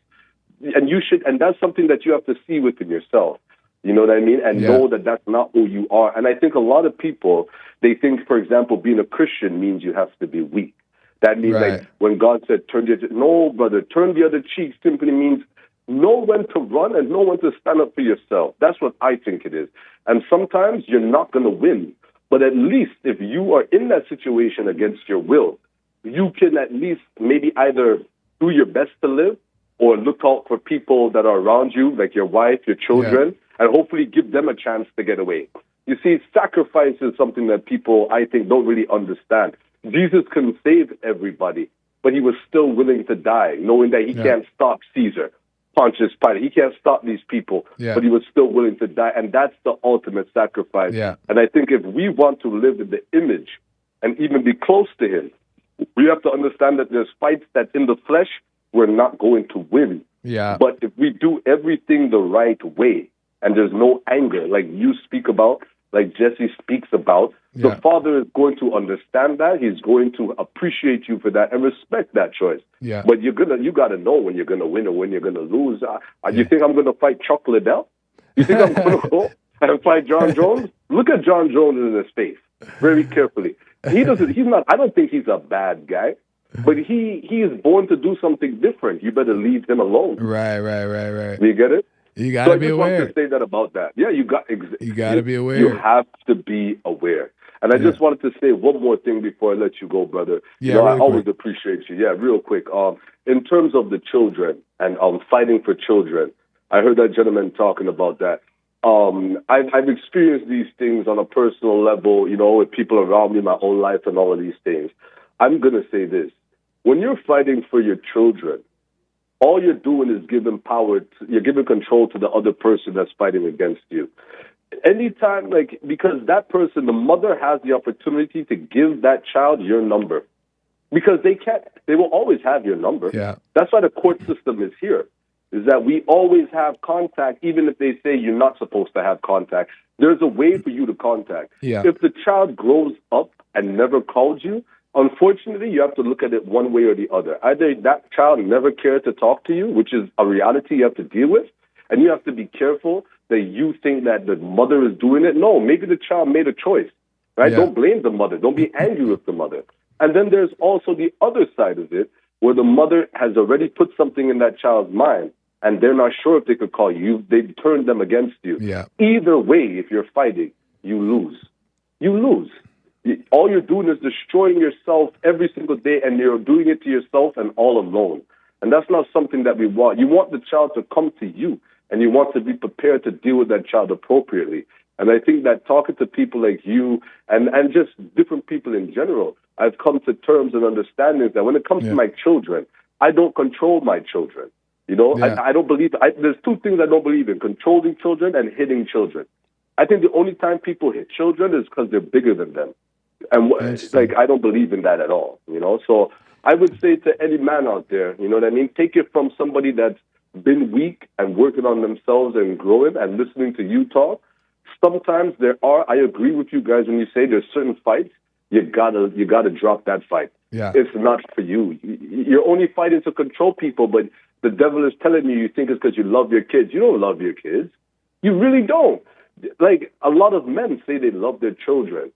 And that's something that you have to see within yourself. You know what I mean? And know that that's not who you are. And I think a lot of people, they think, for example, being a Christian means you have to be weak. That means like when God said, no, brother, turn the other cheek simply means know when to run and know when to stand up for yourself. That's what I think it is. And sometimes you're not going to win. But at least if you are in that situation against your will, you can at least maybe either do your best to live or look out for people that are around you, like your wife, your children, and hopefully give them a chance to get away. You see, sacrifice is something that people, I think, don't really understand. Jesus couldn't save everybody, but he was still willing to die, knowing that he can't stop Caesar, Pontius Pilate. He can't stop these people, but he was still willing to die, and that's the ultimate sacrifice. Yeah. And I think if we want to live in the image and even be close to him, we have to understand that there's fights that in the flesh we're not going to win. Yeah. But if we do everything the right way, and there's no anger, like you speak about, like Jesse speaks about, the Father is going to understand that. He's going to appreciate you for that and respect that choice. Yeah. But you got to know when you're going to win or when you're going to lose. You think I'm going to fight Chuck Liddell? You think I'm going to go and fight John Jones? Look at John Jones in his face very carefully. He's not. I don't think he's a bad guy. But he is born to do something different. You better leave him alone. Right. Do you get it? You got to be aware. I just want to say that about that. Yeah, you got to be aware. You have to be aware. And I just wanted to say one more thing before I let you go, brother. Yeah, really I always quick. appreciate you. Yeah, real quick. In terms of the children and fighting for children, I heard that gentleman talking about that. I've experienced these things on a personal level, with people around me, my own life, and all of these things. I'm going to say this. When you're fighting for your children, all you're doing is giving you're giving control to the other person that's fighting against you. Anytime, because that person, the mother has the opportunity to give that child your number. Because they will always have your number. Yeah. That's why the court system is here, is that we always have contact, even if they say you're not supposed to have contact. There's a way for you to contact. Yeah. If the child grows up and never called you, unfortunately, you have to look at it one way or the other. Either that child never cared to talk to you, which is a reality you have to deal with, and you have to be careful that you think that the mother is doing it. No, maybe the child made a choice, right? Yeah. Don't blame the mother. Don't be angry with the mother. And then there's also the other side of it, where the mother has already put something in that child's mind, and they're not sure if they could call you. They've turned them against you. Yeah. Either way, if you're fighting, you lose. You lose. All you're doing is destroying yourself every single day, and you're doing it to yourself and all alone. And that's not something that we want. You want the child to come to you, and you want to be prepared to deal with that child appropriately. And I think that talking to people like you and just different people in general, I've come to terms and understanding that when it comes to my children, I don't control my children. I don't believe there's two things I don't believe in: controlling children and hitting children. I think the only time people hit children is because they're bigger than them. And I don't believe in that at all, So I would say to any man out there, you know what I mean? Take it from somebody that's been weak and working on themselves and growing and listening to you talk. Sometimes I agree with you guys when you say there's certain fights, you gotta drop that fight. Yeah. It's not for you. You're only fighting to control people, but the devil is telling you think it's because you love your kids. You don't love your kids. You really don't. Like, a lot of men say they love their children,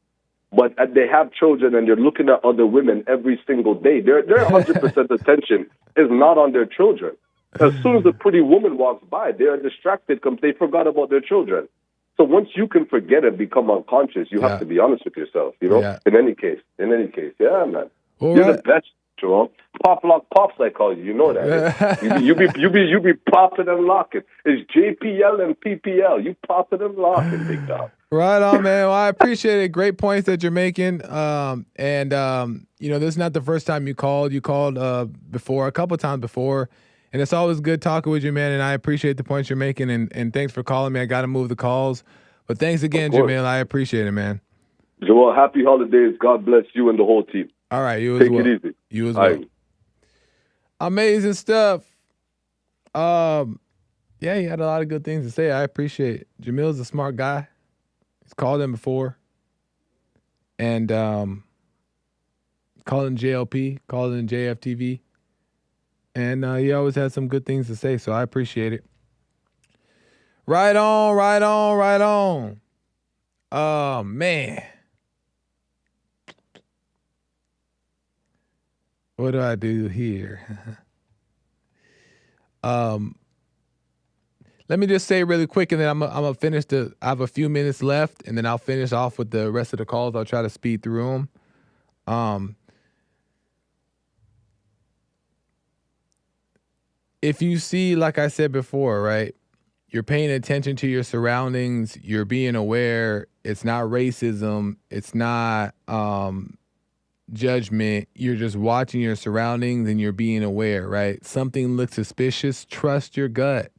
but they have children and they're looking at other women every single day. Their 100% attention is not on their children. As soon as a pretty woman walks by, they are distracted because they forgot about their children. So once you can forget and become unconscious, you have to be honest with yourself, you know? Yeah. In any case. Yeah, man. All You're right. the best, Joel. Pop lock pops, I call you. You know that. you be popping and locking. It's JPL and PPL. You popping and locking, big dog. Right on, man. Well, I appreciate it. Great points that you're making. You know, this is not the first time you called. You called before, a couple times before. And it's always good talking with you, man. And I appreciate the points you're making. And thanks for calling me. I got to move the calls. But thanks again, Jamil. I appreciate it, man. Joel, happy holidays. God bless you and the whole team. All right. You as well. Take it easy. You as well. Amazing stuff. Yeah, he had a lot of good things to say. I appreciate it. Jamil's a smart guy. He's called him before. And called him JLP, called him JFTV. And he always had some good things to say, so I appreciate it. Right on. Oh, man. What do I do here? Let me just say really quick, and then I'm gonna finish I have a few minutes left, and then I'll finish off with the rest of the calls. I'll try to speed through them. If you see, like I said before, right, you're paying attention to your surroundings, you're being aware. It's not racism. It's not judgment. You're just watching your surroundings and you're being aware, right? Something looks suspicious. Trust your gut.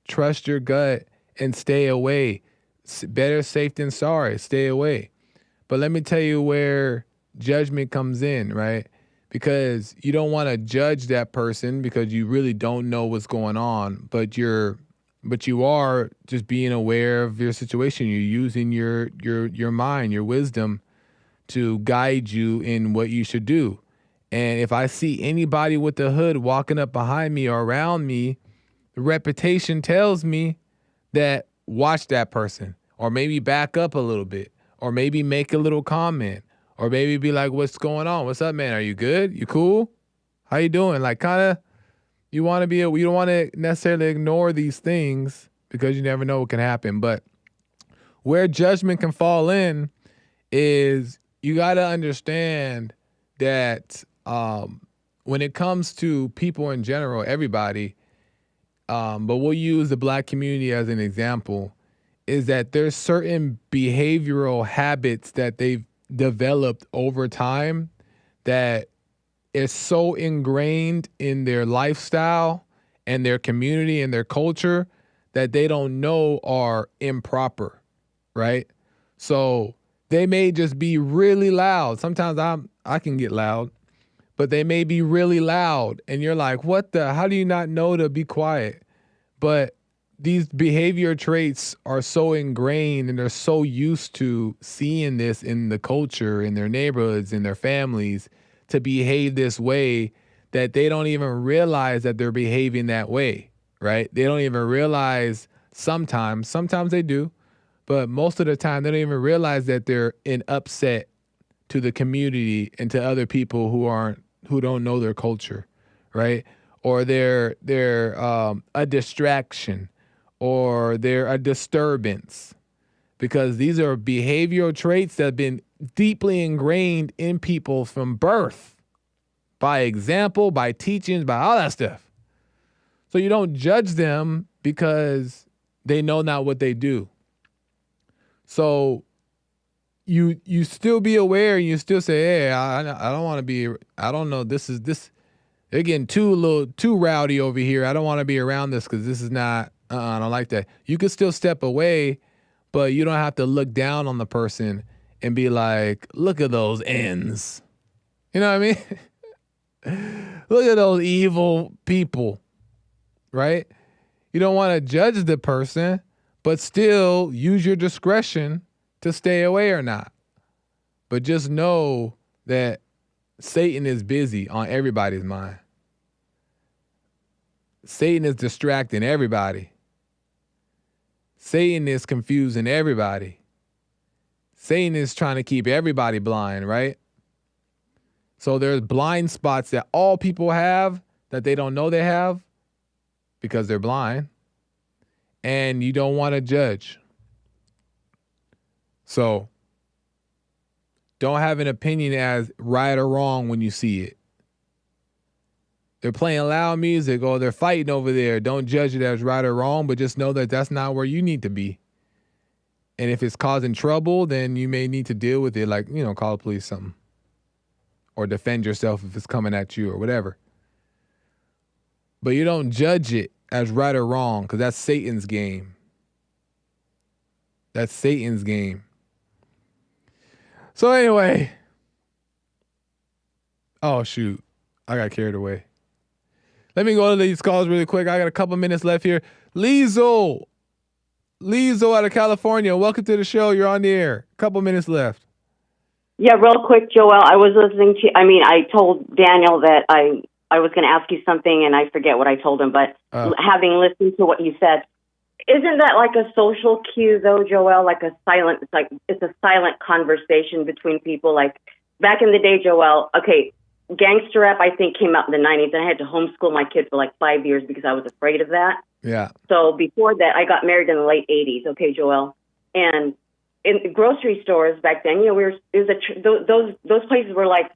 Trust your gut and stay away. Better safe than sorry. Stay away. But let me tell you where judgment comes in, right? Because you don't want to judge that person because you really don't know what's going on, but you are just being aware of your situation. You're using your mind, your wisdom to guide you in what you should do. And if I see anybody with the hood walking up behind me or around me, the reputation tells me that watch that person, or maybe back up a little bit, or maybe make a little comment, or maybe be like, what's going on? What's up, man? Are you good? You cool? How you doing? Like, kind of, you don't want to necessarily ignore these things because you never know what can happen. But where judgment can fall in is you got to understand that when it comes to people in general, everybody, but we'll use the black community as an example, is that there's certain behavioral habits that they've developed over time that is so ingrained in their lifestyle and their community and their culture that they don't know are improper, right? So they may just be really loud. Sometimes I can get loud, but they may be really loud and you're like, how do you not know to be quiet? But these behavior traits are so ingrained and they're so used to seeing this in the culture, in their neighborhoods, in their families, to behave this way that they don't even realize that they're behaving that way, right? They don't even realize sometimes they do, but most of the time they don't even realize that they're an upset to the community and to other people who don't know their culture, right? Or they're a distraction, or they're a disturbance, because these are behavioral traits that have been deeply ingrained in people from birth, by example, by teachings, by all that stuff. So you don't judge them because they know not what they do. So you still be aware, and you still say, hey, I don't want to be, I don't know, this. They're getting too rowdy over here. I don't want to be around this because this is not, I don't like that. You can still step away, but you don't have to look down on the person and be like, look at those ends. You know what I mean? Look at those evil people, right? You don't want to judge the person, but still use your discretion to stay away or not. But just know that Satan is busy on everybody's mind. Satan is distracting everybody. Satan is confusing everybody. Satan is trying to keep everybody blind, right? So there's blind spots that all people have that they don't know they have because they're blind. And you don't want to judge. So don't have an opinion as right or wrong when you see it. They're playing loud music or they're fighting over there. Don't judge it as right or wrong, but just know that that's not where you need to be. And if it's causing trouble, then you may need to deal with it, like, call the police something. Or defend yourself if it's coming at you or whatever. But you don't judge it as right or wrong because that's Satan's game. That's Satan's game. So anyway. Oh, shoot. I got carried away. Let me go to these calls really quick. I got a couple minutes left here. Liesl out of California. Welcome to the show. You're on the air. Couple minutes left. Yeah, real quick, Joel. I was listening to, I told Daniel that I was going to ask you something and I forget what I told him, but having listened to what you said, isn't that like a social cue though, Joel? Like it's a silent conversation between people. Like back in the day, Joel, okay, gangster rap, I think, came out in the 90s, and I had to homeschool my kids for like 5 years because I was afraid of that. Yeah. So before that, I got married in the late 80s, okay, Joel? And in the grocery stores back then, those places were like,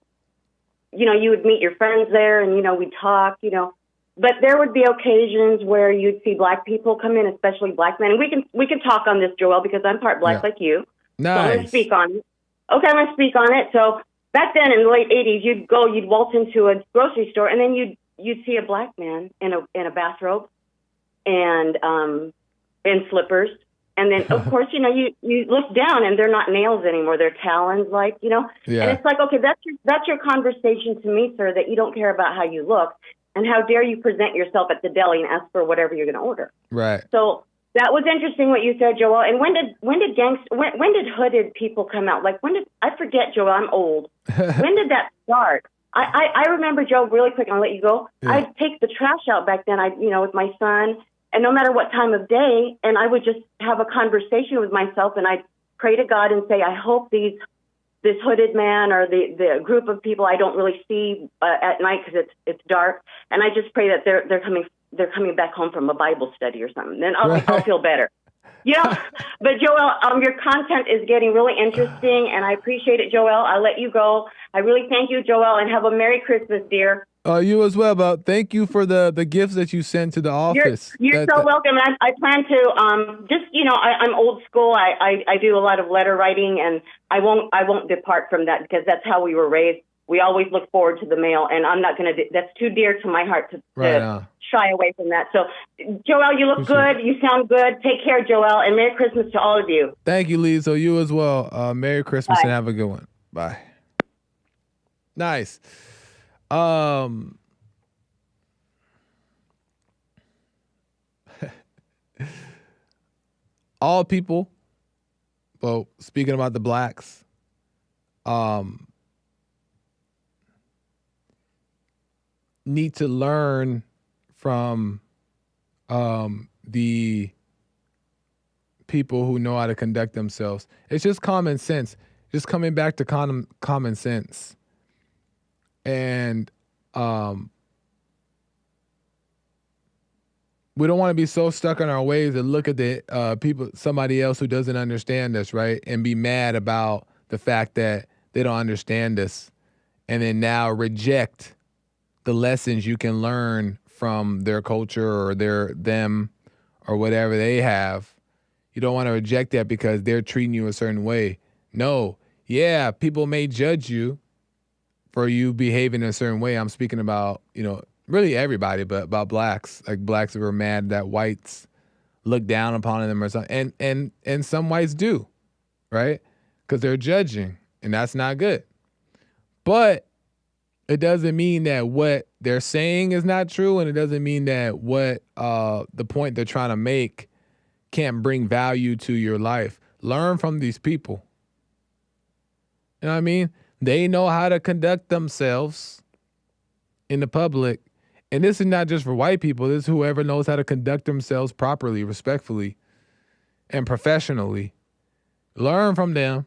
you would meet your friends there and, we'd talk, But there would be occasions where you'd see black people come in, especially black men. And we can talk on this, Joel, because I'm part black like you. Nice. So I'm going to speak on it. Okay, I'm going to speak on it. So back then in the late 80s, you'd waltz into a grocery store and then you'd see a black man in a bathrobe and in slippers. And then, of course, you look down and they're not nails anymore. They're talons, Yeah. And it's like, okay, that's your conversation to me, sir, that you don't care about how you look. And how dare you present yourself at the deli and ask for whatever you're going to order. Right. So that was interesting what you said, Joel. And when did hooded people come out? Like, I forget, Joel, I'm old. When did that start? I remember, Joe, really quick, and I'll let you go. Yeah. I'd take the trash out back then, with my son. And no matter what time of day, and I would just have a conversation with myself, and I'd pray to God and say, I hope this hooded man or the group of people I don't really see at night because it's dark, and I just pray that they're coming back home from a Bible study or something. Then I'll feel better. But Joel, your content is getting really interesting, and I appreciate it, Joel. I'll let you go. I really thank you, Joel, and have a Merry Christmas, dear. You as well, but thank you for the gifts that you sent to the office. You're so welcome. And I plan to I'm old school. I do a lot of letter writing, and I won't depart from that because that's how we were raised. We always look forward to the mail, and I'm not going to. That's too dear to my heart to shy away from that. So, Joel, you look good. You sound good. Take care, Joel, and Merry Christmas to all of you. Thank you, Lee. So you as well. Merry Christmas. Bye. And have a good one. Bye. Nice. All people, well, speaking about the blacks, need to learn from the people who know how to conduct themselves. It's just common sense. Just coming back to common sense. And we don't want to be so stuck in our ways and look at the somebody else who doesn't understand us, right? And be mad about the fact that they don't understand us, and then now reject the lessons you can learn from their culture or them or whatever they have. You don't want to reject that because they're treating you a certain way. No, yeah, people may judge you for you behaving in a certain way. I'm speaking about, really everybody, but about blacks. Like blacks who are mad that whites look down upon them or something. And some whites do, right? Because they're judging, and that's not good. But It doesn't mean that what they're saying is not true, and it doesn't mean that what the point they're trying to make can't bring value to your life. Learn from these people. You know what I mean? They know how to conduct themselves in the public. And this is not just for white people. This is whoever knows how to conduct themselves properly, respectfully, and professionally. Learn from them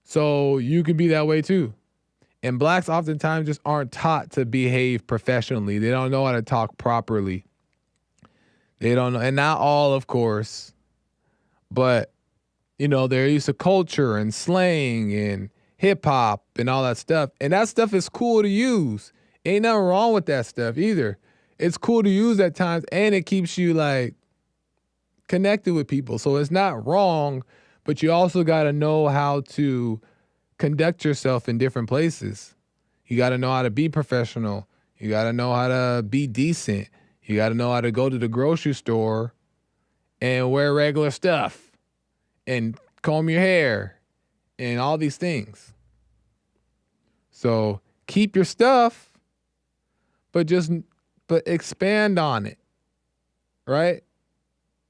so you can be that way too. And blacks oftentimes just aren't taught to behave professionally. They don't know how to talk properly. They don't know. And not all, of course, but, you know, they're used to culture and slang and hip hop and all that stuff. And that stuff is cool to use. Ain't nothing wrong with that stuff either. It's cool to use at times, and it keeps you like connected with people. So it's not wrong, but you also got to know how to conduct yourself in different places. You got to know how to be professional. You got to know how to be decent. You got to know how to go to the grocery store and wear regular stuff and comb your hair and all these things. So keep your stuff, but expand on it, right?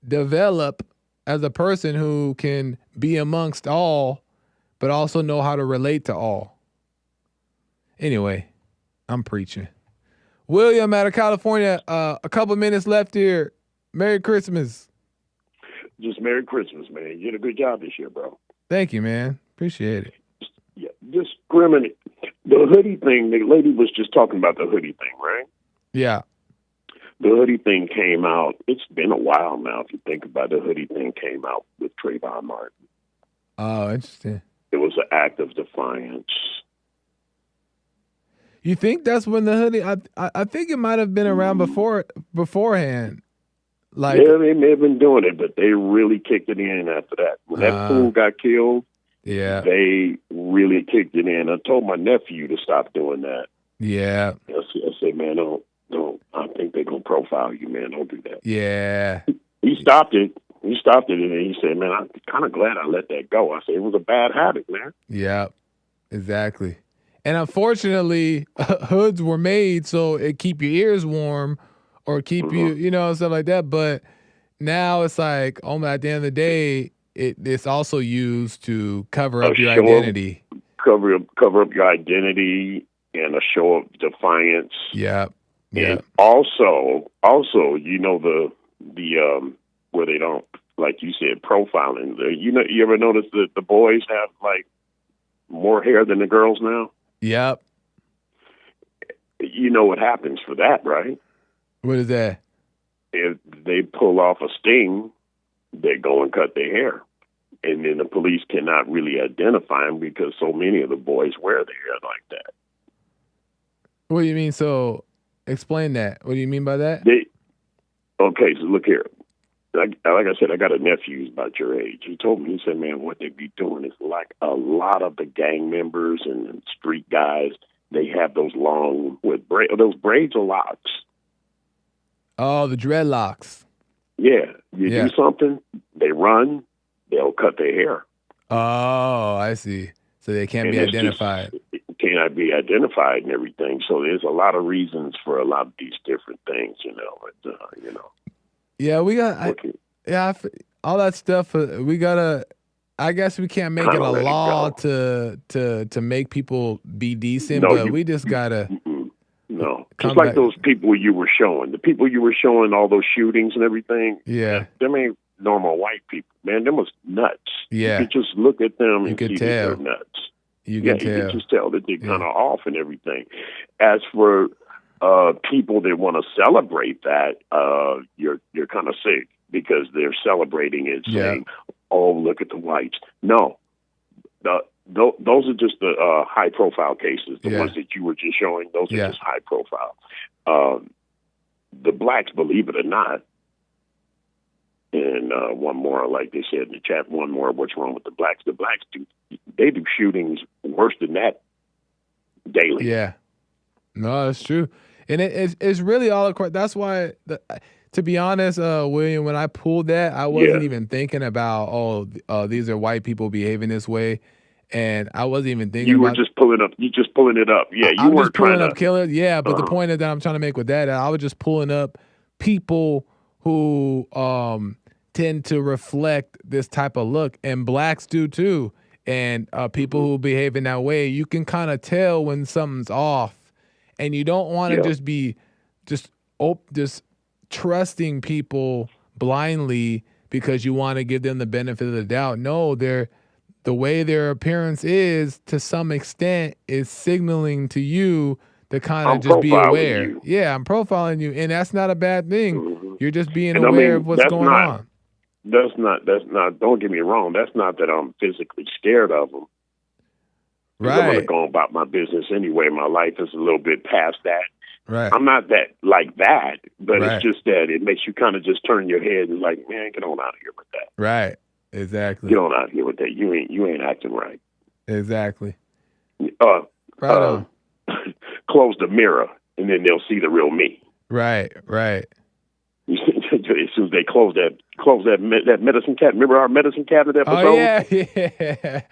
Develop as a person who can be amongst all, but also know how to relate to all. Anyway, I'm preaching. William out of California, a couple minutes left here. Merry Christmas. Just Merry Christmas, man. You did a good job this year, bro. Thank you, man. Appreciate it. Yeah, discriminate. The hoodie thing, the lady was just talking about the hoodie thing, right? Yeah. The hoodie thing came out. It's been a while now, if you think about it. The hoodie thing came out with Trayvon Martin. Oh, interesting. It was an act of defiance. You think that's when the hoodie? I think it might have been around beforehand. Like, yeah, they may have been doing it, but they really kicked it in after that. When that fool got killed, yeah, they really kicked it in. I told my nephew to stop doing that. Yeah. I said, man, don't. I think they're gonna profile you, man. Don't do that. Yeah. He stopped it. And then he said, man, I'm kind of glad I let that go. I said, it was a bad habit, man. Yeah, exactly. And unfortunately, hoods were made so it keep your ears warm or keep you, you know, stuff like that. But now it's like, at the end of the day, it's also used to cover up your identity. Cover up your identity and a show of defiance. Yeah. Yeah. And also, you know, the where they don't, like you said, profiling. You ever notice that the boys have like more hair than the girls now? Yep. You know what happens for that, right? What is that? If they pull off a sting, they go and cut their hair. And then the police cannot really identify them because so many of the boys wear their hair like that. What do you mean? So explain that. What do you mean by that? Okay, so look here. Like I said, I got a nephew who's about your age. He told me, he said, man, what they be doing is like a lot of the gang members and street guys, they have those long, those braids or locks. Oh, the dreadlocks. Yeah. You do something, they run, they'll cut their hair. Oh, I see. So they can't be identified. Cannot be identified and everything. So there's a lot of reasons for a lot of these different things, you know. Yeah, we got. All that stuff. We gotta. I guess we can't make it a law to make people be decent, but we just gotta. No, just like those people you were showing. The people you were showing, all those shootings and everything. Yeah, them ain't normal white people, man. Them was nuts. Yeah, you could just look at them and see that they're nuts. You can just tell that they're kind of off and everything. As for people that want to celebrate that, you're kind of sick because they're celebrating it, saying, "Oh, look at the whites." No, those are just the high-profile cases. The ones that you were just showing, those are just high-profile. The blacks, believe it or not, and one more, like they said in the chat, one more. What's wrong with the blacks? The blacks do shootings worse than that daily. Yeah, no, that's true. And it's really all across. That's why, to be honest, William, when I pulled that, I wasn't even thinking about, these are white people behaving this way. And I wasn't even thinking You were about just pulling up. You just pulling it up. Yeah, you I'm weren't just pulling trying up to. killer. Yeah, but the point that I'm trying to make with that, I was just pulling up people who tend to reflect this type of look, and blacks do too. And people who behave in that way, you can kind of tell when something's off, and you don't want to just be just trusting people blindly because you want to give them the benefit of the doubt. No, the way their appearance is, to some extent, is signaling to you to kind of just be aware. You. Yeah, I'm profiling you, and that's not a bad thing. Mm-hmm. You're just being aware of what's going on. That's not. Don't get me wrong. That's not that I'm physically scared of them. Right. I'm going to go about my business anyway. My life is a little bit past that. Right. I'm not that like that, but it's just that it makes you kind of just turn your head and like, man, get on out of here with that. Right. Exactly. Get on out of here with that. You ain't acting right. Exactly. Right on. Close the mirror, and then they'll see the real me. Right. Right. As soon as they close that medicine cabinet. Remember our medicine cabinet episode? Oh yeah.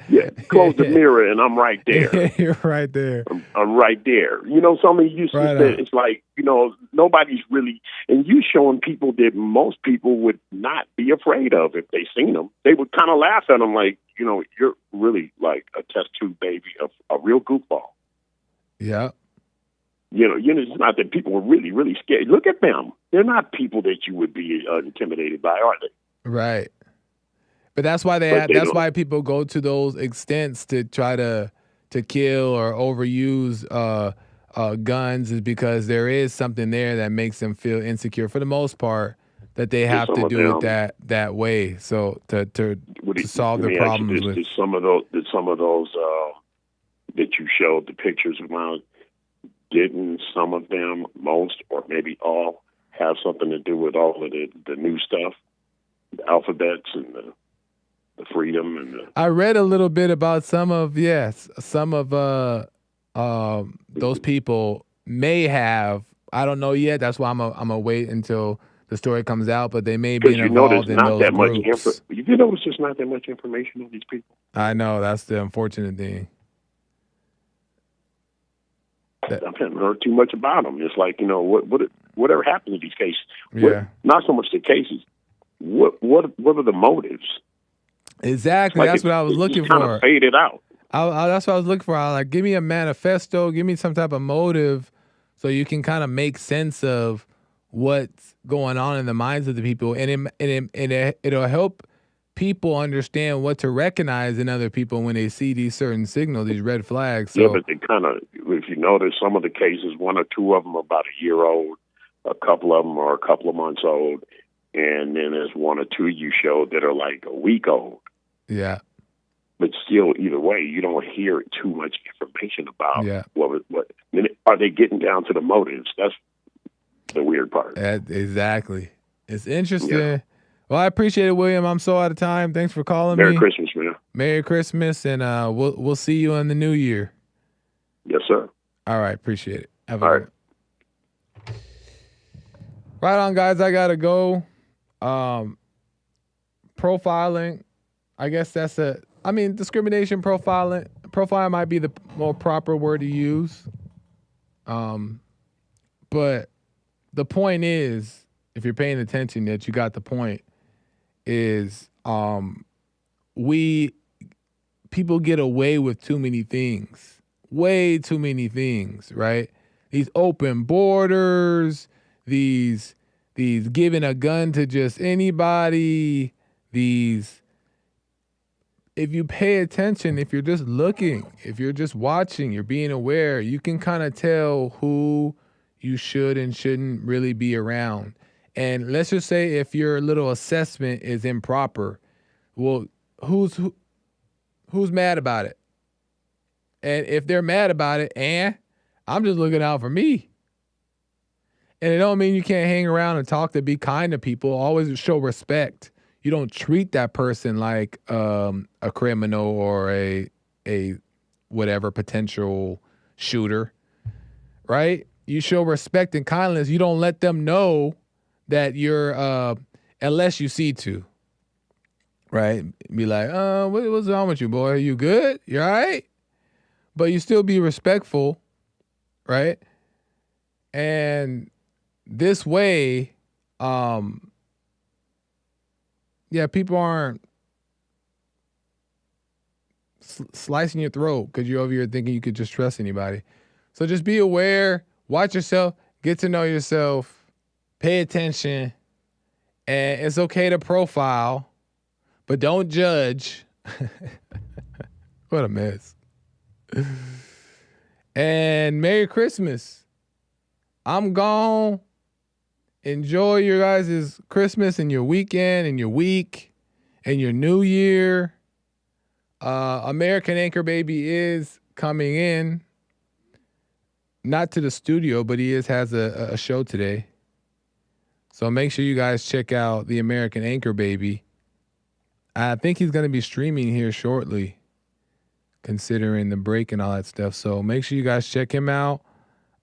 Yeah. Close the mirror, and I'm right there. You're right there. I'm right there. You know, some of you said it's like, you know, nobody's really, and you showing people that most people would not be afraid of if they seen them. They would kind of laugh at them like, you know, you're really like a test tube baby, a real goofball. Yeah. You know, it's not that people were really, really scared. Look at them. They're not people that you would be intimidated by, are they? Right. But that's why that's why people go to those extents to try to kill or overuse guns, is because there is something there that makes them feel insecure for the most part, that they have to do it that way. So to solve their problems with. Did some of those that you showed the pictures around, didn't some of them, most or maybe all, have something to do with all of the new stuff, the alphabets and the freedom and I read a little bit about some of those people may have. I don't know yet. That's why I'm gonna wait until the story comes out. But they may be involved in those groups. You know, it's just not that much information on these people. I know, that's the unfortunate thing. I haven't heard too much about them. It's like, you know, whatever happened to these cases. Not so much the cases. What are the motives? Exactly. Like that's what I was looking for. Kind of faded out. That's what I was looking for. I was like, give me a manifesto, give me some type of motive, so you can kind of make sense of what's going on in the minds of the people, and it'll help people understand what to recognize in other people when they see these certain signals, these red flags. So, yeah, but they kind of, if you notice, some of the cases, one or two of them are about a year old, a couple of them are a couple of months old, and then there's one or two you showed that are like a week old. Yeah. But still, either way, you don't hear too much information about what. Are they getting down to the motives? That's the weird part. Exactly. It's interesting. Yeah. Well, I appreciate it, William. I'm so out of time. Thanks for calling me. Merry Christmas, man. Merry Christmas, and we'll see you in the new year. Yes, sir. All right, appreciate it. Have a good one. Right on, guys. I gotta go. Profiling. I guess discrimination, profiling. Profiling might be the more proper word to use. But the point is, if you're paying attention, that you got the point, is people get away with too many things. Way too many things, right? These open borders, these giving a gun to just anybody, if you pay attention, if you're just looking, if you're just watching, you're being aware, you can kind of tell who you should and shouldn't really be around. And let's just say if your little assessment is improper, well, who's mad about it? And if they're mad about it, I'm just looking out for me. And it don't mean you can't hang around and talk to be kind to people. Always show respect. You don't treat that person like a criminal or a whatever potential shooter, right? You show respect and kindness. You don't let them know that you're unless you see to, right? Be like, what's wrong with you, boy? You good? You all right? But you still be respectful, right? And this way, people aren't slicing your throat because you're over here thinking you could just trust anybody. So just be aware, watch yourself, get to know yourself, pay attention, and it's okay to profile, but don't judge. What a mess. And Merry Christmas. I'm gone. Enjoy your guys' Christmas and your weekend and your week and your new year. American Anchor Baby is coming in. Not to the studio, but he has a show today. So make sure you guys check out the American Anchor Baby. I think he's going to be streaming here shortly, considering the break and all that stuff. So make sure you guys check him out.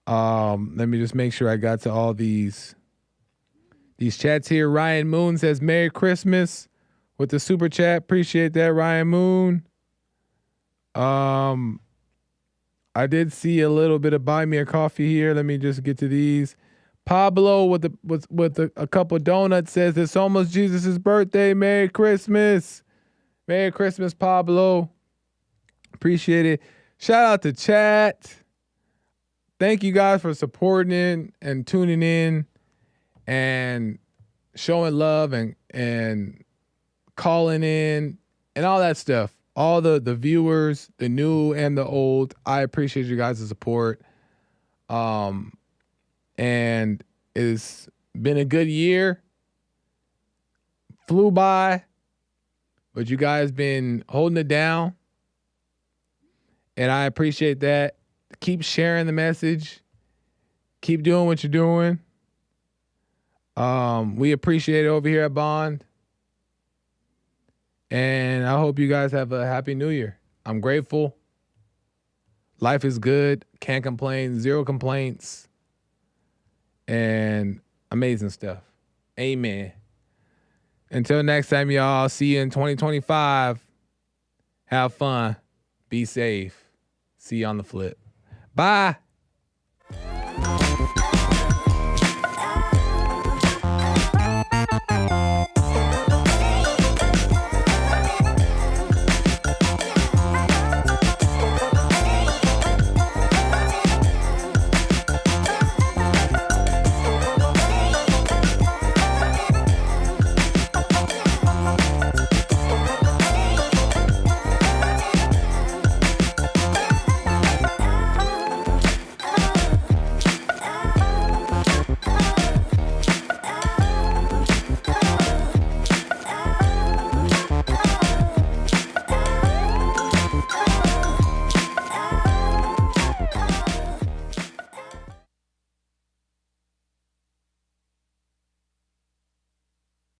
Let me just make sure I got to all these chats here. Ryan Moon says Merry Christmas with the super chat. Appreciate that, Ryan Moon. I did see a little bit of buy me a coffee here. Let me just get to these. Pablo with a couple donuts says it's almost Jesus' birthday. Merry Christmas. Merry Christmas, Pablo. Appreciate it. Shout out to chat. Thank you guys for supporting and tuning in and showing love and calling in and all that stuff. All the viewers, the new and the old, I appreciate you guys' support. And it's been a good year. Flew by, but you guys been holding it down. And I appreciate that. Keep sharing the message. Keep doing what you're doing. We appreciate it over here at Bond. And I hope you guys have a happy new year. I'm grateful. Life is good. Can't complain. Zero complaints. And amazing stuff. Amen. Until next time, y'all. See you in 2025. Have fun. Be safe. See you on the flip. Bye.